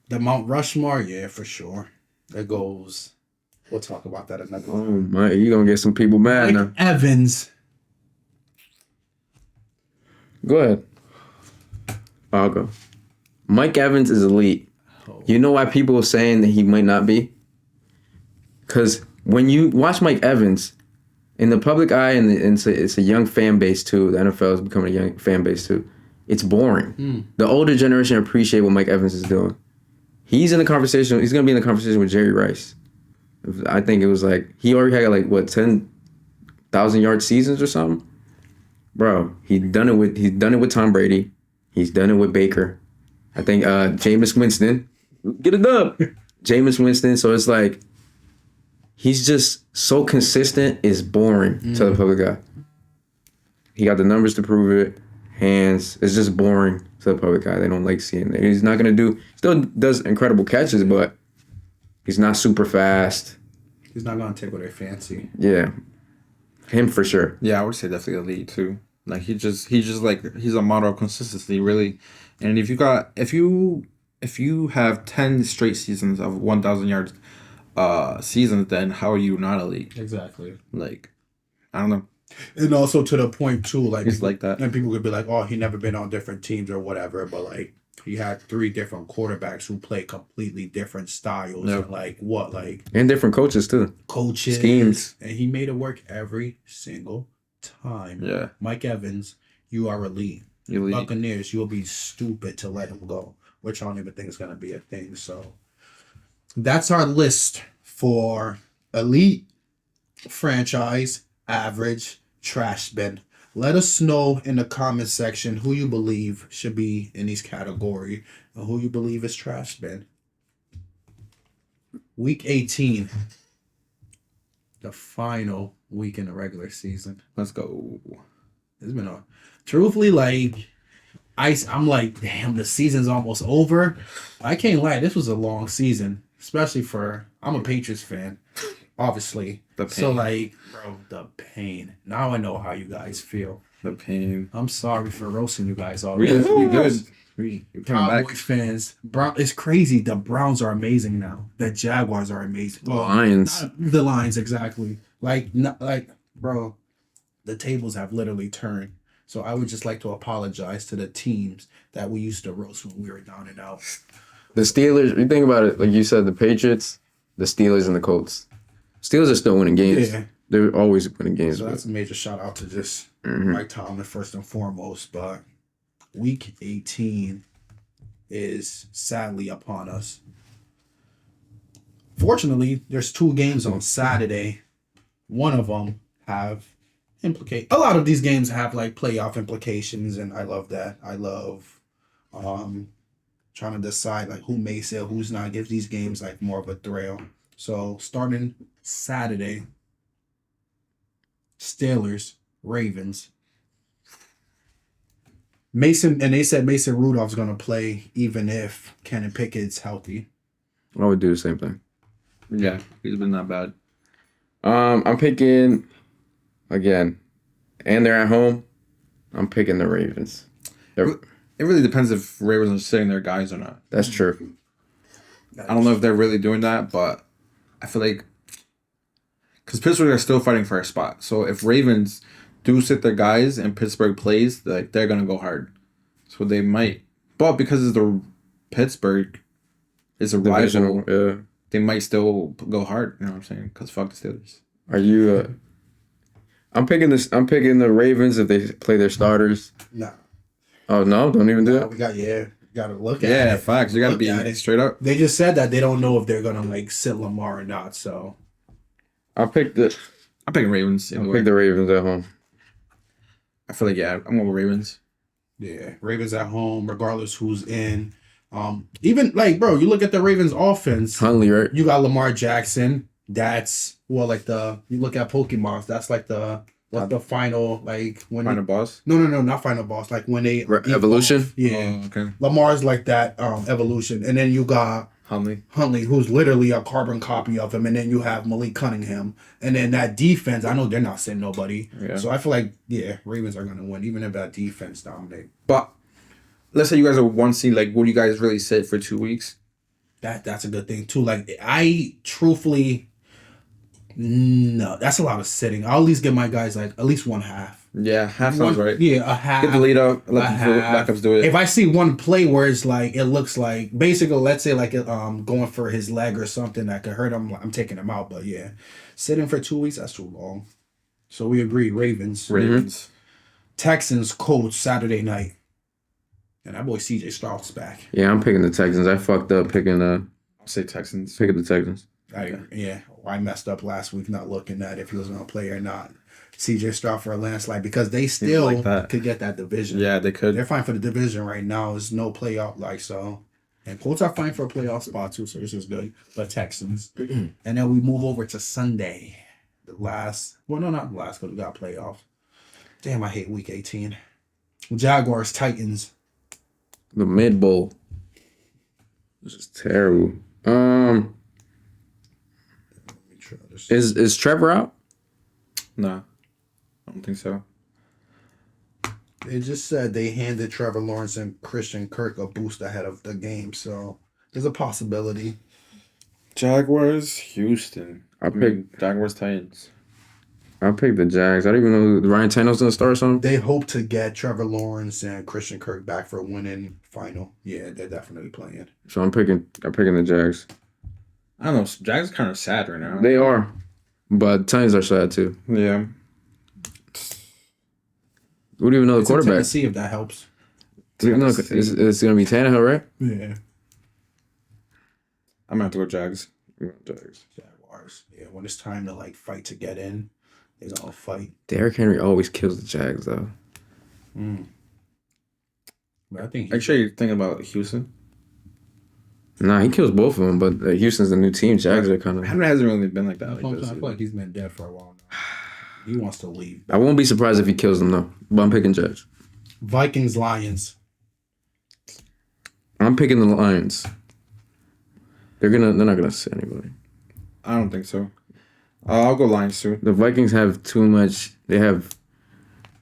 The Mount Rushmore, yeah, for sure. It goes. We'll talk about that another time. Oh my, you gonna get some people mad now. Evans. Go ahead. I'll go. Mike Evans is elite. You know why people are saying that he might not be? Because when you watch Mike Evans, in the public eye, and it's a young fan base too. The NFL is becoming a young fan base too. It's boring. The older generation appreciate what Mike Evans is doing. He's in the conversation. He's gonna be in the conversation with Jerry Rice. I think it was like he already had like what 10,000-yard seasons or something. Bro, he's done it with Tom Brady. He's done it with Baker. I think Jameis Winston. Get a dub. Jameis Winston. So it's like he's just so consistent. It's boring to the public eye. He got the numbers to prove it. Hands. It's just boring to the public eye. They don't like seeing it. He's not gonna do. Still does incredible catches, but he's not super fast. He's not gonna tickle their fancy. Yeah, him for sure. Yeah, I would say definitely elite too. Like he's just like he's a model of consistency, really. And if you have 10 straight seasons of 1,000 yards seasons, then how are you not elite? Exactly. Like, I don't know. And also to the point too, like It's like that. And people could be like, "Oh, he never been on different teams or whatever," but like he had 3 different quarterbacks who play completely different styles Yep. and like And different coaches too. coaches Schemes. and he made it work every single time. Yeah. Mike Evans, you are elite. Elite. Buccaneers, you'll be stupid to let him go, which I don't even think is going to be a thing. So that's our list for elite, franchise, average, trash bin. Let us know in the comment section who you believe should be in these categories and who you believe is trash bin. Week 18, the final week in the regular season. Let's go. It's been a truthfully like I'm like, damn, the season's almost over. I can't lie, this was a long season, especially for I'm a Patriots fan, obviously. The pain. So like, bro, the pain. Now I know how you guys feel. The pain. I'm sorry for roasting you guys all. We good. We're coming back. Cowboys fans, it's crazy. The Browns are amazing now. The Jaguars are amazing. Well, Lions. not the Lions, exactly. Bro, the tables have literally turned. So I would just like to apologize to the teams that we used to roast when we were down and out. The Steelers, you think about it, like you said, the Patriots, the Steelers, and the Colts. Steelers are still winning games. Yeah. They're always winning games. So that's a major shout out to just Mike Tomlin first and foremost. But week 18 is sadly upon us. Fortunately, there's 2 games on Saturday. One of them have a lot of these games have like playoff implications, and I love that. I love trying to decide like who makes it, who's not, gives these games like more of a thrill. So starting Saturday, Steelers, Ravens. They said Mason Rudolph's gonna play even if Kenny Pickett's healthy. I would do the same thing. Yeah, he's been not bad. I'm picking again, and they're at home. I'm picking the Ravens. It really depends if Ravens are sitting their guys or not. That's true. I don't know if they're really doing that, but I feel like because Pittsburgh are still fighting for a spot. So if Ravens do sit their guys and Pittsburgh plays, like they're gonna go hard. So they might, but because it's the Pittsburgh, it's a rival. Yeah. They might still go hard. You know what I'm saying? Because fuck the Steelers. Are you? I'm picking this. I'm picking the Ravens if they play their starters. Nah. Oh no! Don't even do it. We gotta look at it. Yeah, facts. You gotta Look be at it. straight up. They just said that they don't know if they're gonna like sit Lamar or not. So I picked the. I'm picking Ravens. I picked the Ravens at home. I feel like I'm going with Ravens. yeah, Ravens at home, regardless who's in. Even like, bro, you look at the Ravens offense. Huntley, right? You got Lamar Jackson. That's you look at Pokemon. That's like the final like when Final boss. No, not final boss. Like when they Evolution. Yeah, Oh, okay. Lamar's like that evolution, and then you got Huntley. who's literally a carbon copy of him, and then you have Malik Cunningham, and then that defense. I know they're not sitting nobody, Yeah. so I feel like Ravens are gonna win, even if that defense dominate. But let's say you guys are 1 seed. Like, will you guys really sit for 2 weeks? That's a good thing too. Like I truthfully, no, that's a lot of sitting. I'll at least give my guys like at least one half. Yeah, half sounds right. Yeah, a half. Get the lead up. Let the half. backups do it. If I see one play where it's like it looks like basically, let's say like going for his leg or something that could hurt him, I'm taking him out. But yeah, sitting for 2 weeks, that's too long. So we agree. Ravens. Texans, Colts, Saturday night. And that boy CJ Stroud's back. Yeah, I'm picking the Texans. I fucked up picking I'll say Texans. the Texans. I messed up last week not looking at if he was gonna play or not. CJ Stroud for a landslide because they still could get that division. Yeah, they could. They're fighting for the division right now. There's no playoff so. And Colts are fighting for a playoff spot too, so this is good. But Texans. And then we move over to Sunday. Not the last, because we got playoffs. Damn, I hate week 18. Jaguars, Titans. The mid bowl. This is terrible. Is Trevor out? No, I don't think so. They just said they handed Trevor Lawrence and Christian Kirk a boost ahead of the game, so there's a possibility. Jaguars, Houston. Jaguars, Titans. I picked the Jags. I don't even know who Ryan Tannehill's gonna start or something. They hope to get Trevor Lawrence and Christian Kirk back for a winning final. Yeah, they're definitely playing. So I'm picking the Jags. I don't know. Jags are kind of sad right now. They are, but Titans are sad too. Yeah. We don't even know the quarterback. Let's see if that helps. It's gonna be Tannehill, right? Yeah. I'm gonna have to go Jags. Jaguars. Yeah, when it's time to fight to get in, they're gonna fight. Derrick Henry always kills the Jags though. But I think. Are you sure you're thinking about Houston? Nah, he kills both of them, but Houston's the new team. Jags are kind of. Henry hasn't really been like that. I feel like he's been dead for a while now. He wants to leave. I won't be surprised if he kills them though. But I'm picking Jags. Vikings, Lions. I'm picking the Lions. They're not gonna sit anybody. I don't think so. I'll go Lions too. The Vikings have too much. They have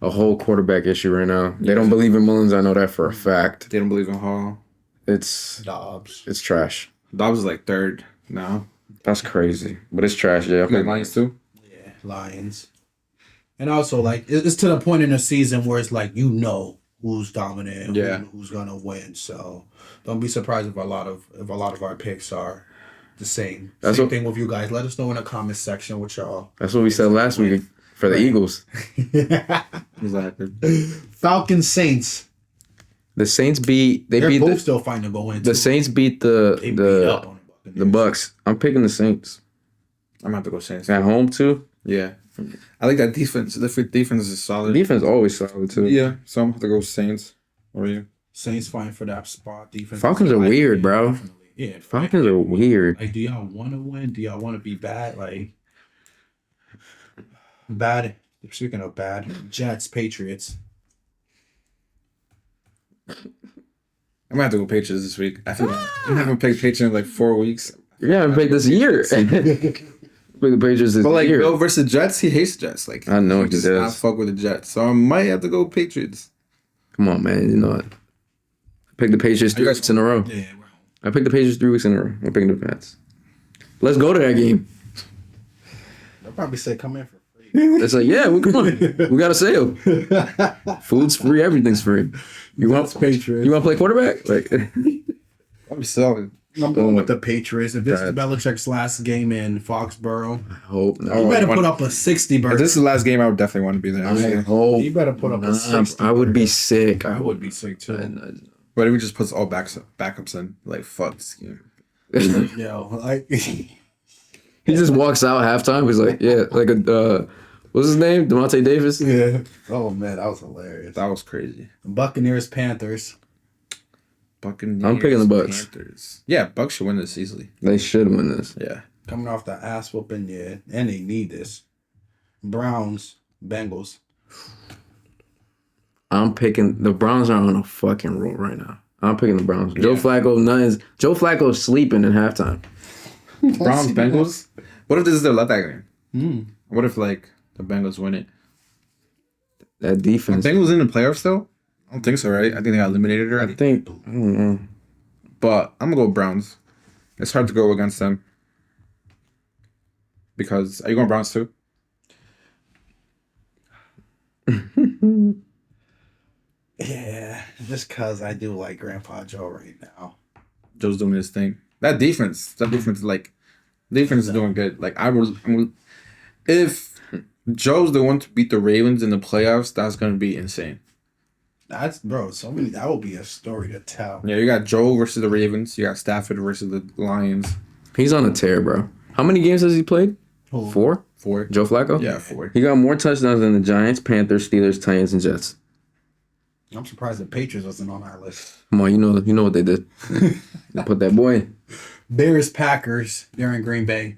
a whole quarterback issue right now. They don't believe in Mullins. I know that for a fact. They don't believe in Hall. It's Dobbs. It's trash. Dobbs is like third now. That's crazy, but it's trash. Yeah, I pick Lions too. Yeah, Lions. And also, it's to the point in the season where it's who's dominant, who's gonna win. So don't be surprised if a lot of our picks are the same. Same thing with you guys. Let us know in the comments section what y'all. That's what we said last week for the Eagles. Exactly. Falcons, Saints. The Saints beat. They're both still fighting to go in. The Saints beat the Bucks. I'm picking the Saints. I'm gonna have to go Saints at home too. Yeah. I like that defense. The defense is solid. Defense always solid too. Yeah, so I'm gonna have to go Saints. What are you? Saints fighting for that spot. Defense. Falcons are weird, bro. Yeah, Falcons are weird. Do y'all want to win? Do y'all want to be bad? Bad. Speaking of bad, Jets, Patriots. I'm gonna have to go Patriots this week. I feel like I haven't picked Patriots in 4 weeks. You haven't picked this year. The Patriots this year. Bill versus Jets, he hates Jets. I know he does. Does not fuck with the Jets, so I might have to go Patriots. Come on, man. You know what? I picked the Patriots 3 weeks in a row. Yeah, I picked the Patriots 3 weeks in a row. I'm picking the Pats. Let's go to that game. They'll probably say, "Come in for free." It's yeah, come on. We got a sale. Food's free. Everything's free. You want Patriots? You want to play quarterback? I'm solid. I'm going with the Patriots. If this is Belichick's last game in Foxborough, I hope not. You better put up a 60 If this is the last game, I would definitely want to be there. I hope. You better put up a 60. I would be sick. I would be sick too. But if we just puts all backups in, fuck this game. Yo, he just walks out halftime. He's what's his name? Demonte Davis. Yeah. Oh man, that was hilarious. That was crazy. Buccaneers, Panthers. Buccaneers. I'm picking the Bucks. Panthers. Yeah, Bucks should win this easily. They should win this. Yeah. Coming off the ass whooping, yeah, and they need this. Browns, Bengals. I'm picking the Browns are on a fucking roll right now. I'm picking the Browns. Yeah. Joe Flacco's sleeping in halftime. Browns, Bengals. What if this is their letdown game? What if the Bengals win it? That defense. Are Bengals in the playoffs still? I don't think so, right? I think they got eliminated already. I don't know. But I'm gonna go Browns. It's hard to go against them. Because are you going Browns too? Yeah, just cause I do like Grandpa Joe right now. Joe's doing his thing. That defense is defense is doing good. If Joe's the one to beat the Ravens in the playoffs, that's gonna be insane. That will be a story to tell. Yeah, you got Joe versus the Ravens. You got Stafford versus the Lions. He's on a tear, bro. How many games has he played? 4? 4. Joe Flacco? Yeah, 4. He got more touchdowns than the Giants, Panthers, Steelers, Titans, and Jets. I'm surprised the Patriots wasn't on our list. Come on, you know what they did. They put that boy in. Bears, Packers. They're in Green Bay.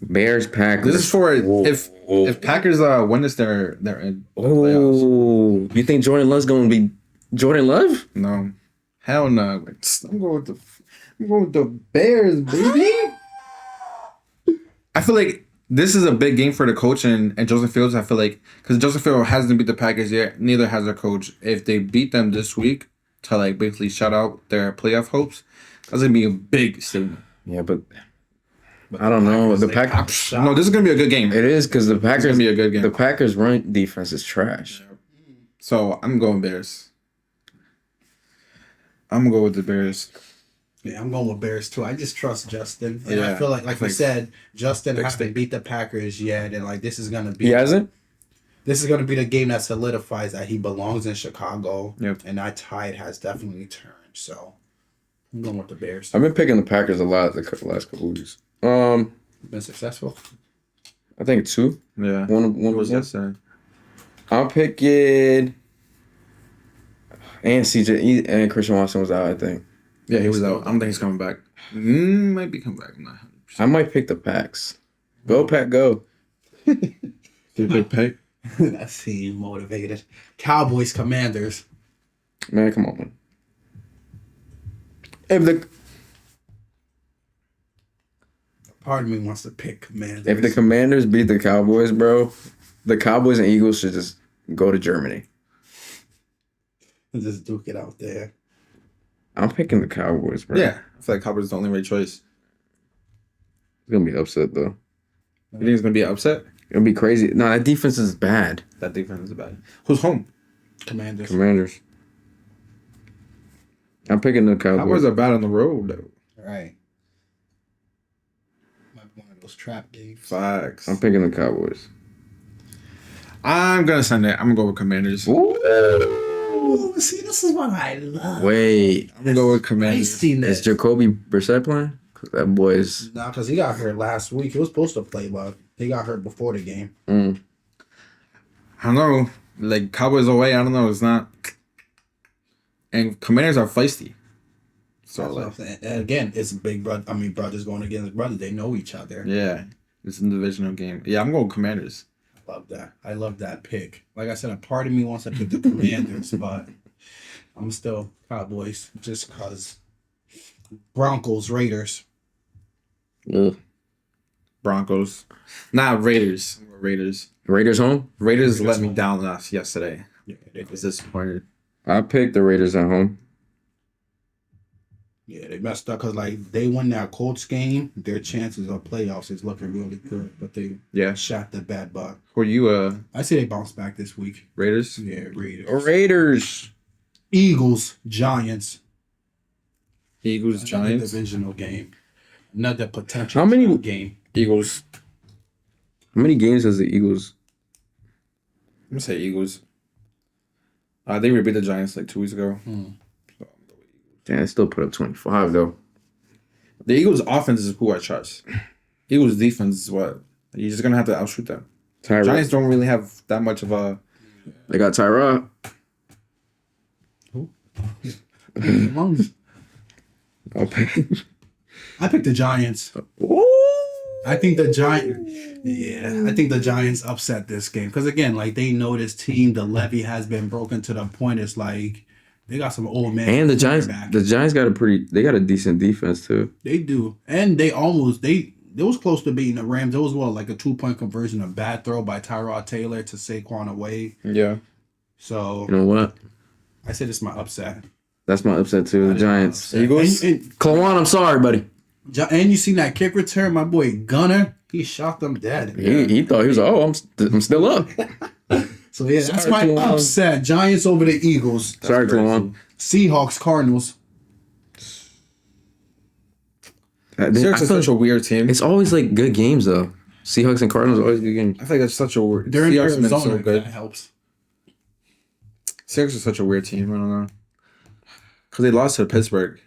Bears, Packers. This is for if Packers win this, they're in the playoffs. Oh, you think Jordan Love's going to be Jordan Love? No, hell no. I'm going with the Bears, baby. I feel like this is a big game for the coach and Joseph Fields. I feel like because Joseph Fields hasn't beat the Packers yet, neither has their coach. If they beat them this week to like basically shut out their playoff hopes, that's gonna be a big statement. Yeah, but I don't know. The Packers. No, this is gonna be a good game. It is because the Packers. It's gonna be a good game. The Packers' run defense is trash. So I'm going Bears. I'm gonna go with the Bears. Yeah, I'm going with Bears too. I just trust Justin, and I Yeah. feel like we said, Justin Big hasn't state. beat the Packers yet, and like this is gonna be. He hasn't? This is gonna be the game that solidifies that he belongs in Chicago. Yep. And that tide has definitely turned. So I'm going with the Bears. I've been picking the Packers a lot the last couple weeks. Been successful. I think 2. Yeah. One What was was that? I'm picking. And CJ and Christian Watson was out, I think. Yeah, he was out. I don't think he's coming back. Might be coming back. I'm not 100%. I might pick the Packs. Go, Pack, go. Big pay. That's team motivated. Cowboys, Commanders. Man, come on. If Part of me wants to pick Commanders. the Commanders beat the Cowboys, bro, the Cowboys and Eagles should just go to Germany. Just duke it out there. I'm picking the Cowboys, bro. Yeah. I feel like Cowboys is the only right choice. It's gonna be upset though. You think it's going to be an upset? It'll be crazy. No, that defense is bad. That defense is bad. Who's home? Commanders. Commanders. I'm picking the Cowboys Cowboys. are bad on the road, though. Right. Might be one of those trap games. Facts. I'm picking the Cowboys. I'm going to send it. I'm going to go with Commanders. Ooh, see, this is what I love. Wait, I'm going to go with Commanders. Tastiness. is Jacoby Brissett playing? 'Cause that boy is. Nah, because he got hurt last week. He was supposed to play, but he got hurt before the game. I don't know. Like, Cowboys away, I don't know. It's not. And Commanders are feisty. So, That's what I'm like, saying. And again, it's big brother. I mean, brothers going against brothers. They know each other. yeah. It's a divisional game. Yeah, I'm going with Commanders. Love that. I love that pick. Like I said, a part of me wants to pick the Commanders, but I'm still Cowboys just because. Broncos, Raiders. Ugh. Broncos. Nah, Raiders. Raiders. Raiders home. Raiders let me down yesterday. Yeah, I was disappointed. I picked the Raiders at home. Yeah, they messed up because like they won that Colts game. Their chances of playoffs is looking really good, but they Yeah. shot the bad buck. Who are you, I say they bounce back this week. Raiders? Yeah, Raiders. Raiders. Eagles, Giants. Eagles, Another Giants? divisional game. Another potential How many- game. Eagles. How many games has the Eagles? I'm going to say Eagles. They beat the Giants like 2 weeks ago. Damn, they still put up 25 though. The Eagles' offense is who I trust. Eagles' defense is what? You're just going to have to outshoot them. Tyrod. Giants don't really have that much of a... They got T.R.E. I'll pick. I picked the Giants. I think the Giants upset this game because again, like they know this team, the levee has been broken to the point. It's like they got some old man. And the Giants. back. The Giants got a decent defense too. They do, and they was close to beating the Rams. It was like a 2-point conversion, a bad throw by Tyrod Taylor to Saquon away. Yeah. So You know what? I said it's my upset. That's my upset too. The Giants. Eagles? And Klawan, I'm sorry, buddy. you seen that kick return, my boy Gunner. He shot them dead. He thought he was. Oh, I'm still up. So yeah, that's Sorry, my Klawan. upset. Giants over the Eagles. Sorry, Klawan. Seahawks, Cardinals. Seahawks is such a weird team. It's always like good games though. Seahawks and Cardinals are always good games. I feel like that's such a weird... They're in Seahawks have been Arizona. so good. That helps. Seahawks is such a weird team. I don't know. Because they lost to Pittsburgh.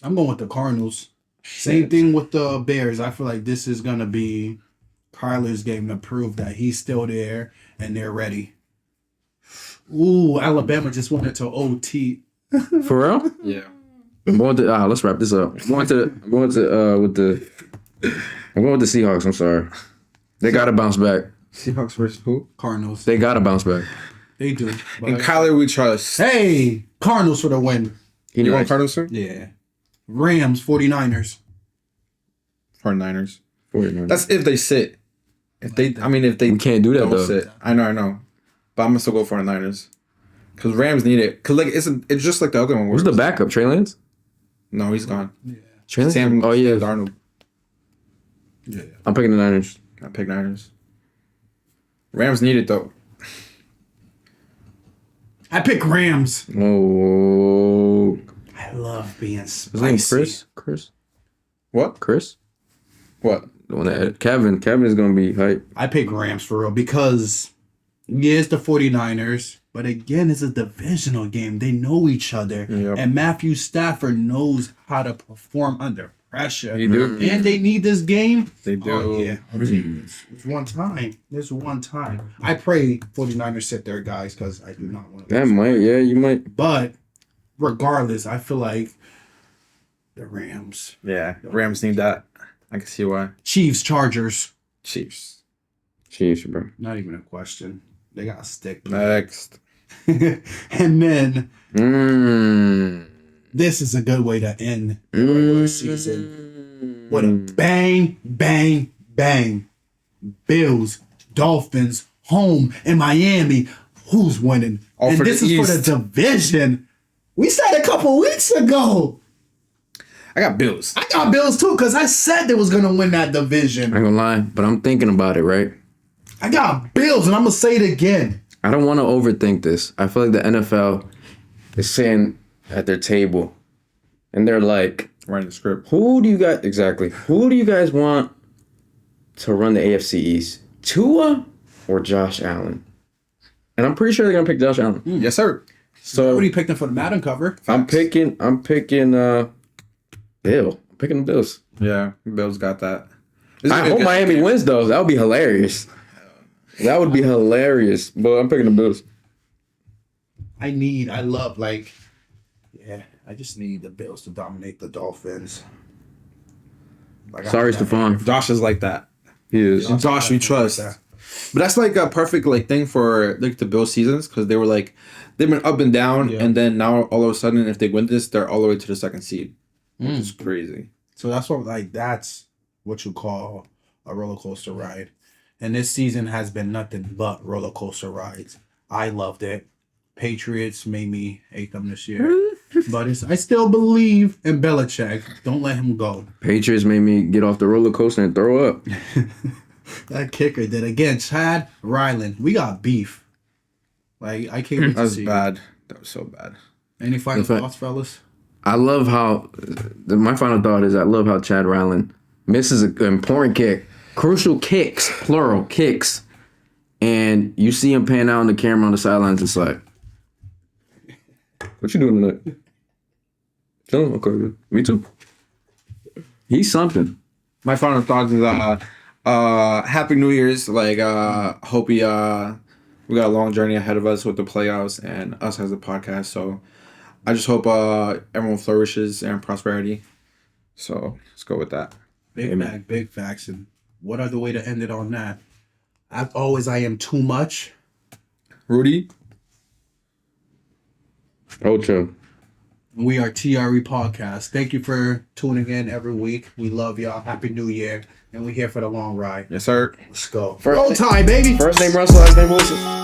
I'm going with the Cardinals. Same thing with the Bears. I feel like this is gonna be Kyler's game to prove that he's still there and they're ready. Ooh, Alabama just went into OT. For real? Yeah. I'm going to let's wrap this up. I'm going with the Seahawks. I'm sorry. They gotta bounce back. Seahawks versus who? Cardinals. They gotta bounce back. They do. And Kyler, we trust. Hey, Cardinals for the win. You want Cardinals, sir? Yeah. Rams, 49ers. 49ers. 49ers. That's if they sit. If they We can't do that don't though. sit. I know. But I'm gonna still go 49ers. Because Rams need it. Because like it's just like the other one. Who's the backup? Trey Lance? No, he's gone. Yeah. Trey Lance? Sam. Oh yeah. Darnold. Yeah. I'm picking the Niners. I pick Niners. Rams need it though. I pick Rams. Oh. I love being His name spicy. Chris? What? Chris? What? The one that Kevin is gonna be hype. I pick Rams for real because, yeah, it's the 49ers. But again, it's a divisional game. They know each other. Yep. And Matthew Stafford knows how to perform under pressure. They do. And they need this game. They do. Oh, yeah. It's one time. There's one time. I pray 49ers sit there, guys, because I do not want to. That might, yeah, you might. But regardless, I feel like the Rams. Yeah. Rams need that. I can see why. Chiefs, Chargers. Chiefs. Chiefs, bro. Not even a question. They got a stick. Next. And then this is a good way to end the regular season with a bang, bang, bang. Bills, Dolphins, home in Miami. Who's winning? All And for this the is for East. the division. We said a couple weeks ago. I got Bills. I got Bills too because I said they was gonna win that division. I ain't gonna lie, but I'm thinking about it, right? I got Bills, and I'm gonna say it again. I don't want to overthink this. I feel like the NFL is sitting at their table, and they're like, Writing the script. Who do you guys want to run the AFC East? Tua or Josh Allen? And I'm pretty sure they're gonna pick Josh Allen. Yes, sir. So What are you picking for the Madden cover? I'm picking Bill. I'm picking the Bills. Yeah, Bills got that. I hope Miami wins though. That would be hilarious. That would be hilarious. But I'm picking the Bills. I just need the Bills to dominate the Dolphins. Sorry, Stephon. Josh is like that. He is. Josh, we trust. But that's like a perfect like thing for like the Bills seasons because they were like they've been up and down, and then now all of a sudden if they win this, they're all the way to the second seed, which is crazy. So that's what you call a roller coaster ride. And this season has been nothing but roller coaster rides. I loved it. Patriots made me hate them this year. But I still believe in Belichick. Don't let him go. Patriots made me get off the roller coaster and throw up. That kicker did. Again, Chad Ryland. We got beef. Like, I can't wait That to was see. bad. That was so bad. Any final In fact- thoughts, fellas? I love how my final thought is I love how Chad Ryland misses an important kick, crucial kicks, plural kicks, and you see him pan out on the camera on the sidelines. It's like, what you doing tonight? Chilling? Okay, good. Me too. He's something. My final thoughts is Happy New Year's. Like hope we got a long journey ahead of us with the playoffs and us as a podcast. So I just hope everyone flourishes and prosperity. So let's go with that. Big facts. And what other way to end it on that? As always, I am too much. Rudy. Ocho. We are T.R.E. Podcast. Thank you for tuning in every week. We love y'all. Happy New Year. And we're here for the long ride. Yes, sir. Let's go. First Roll name- time, baby. First name Russell, last name Wilson.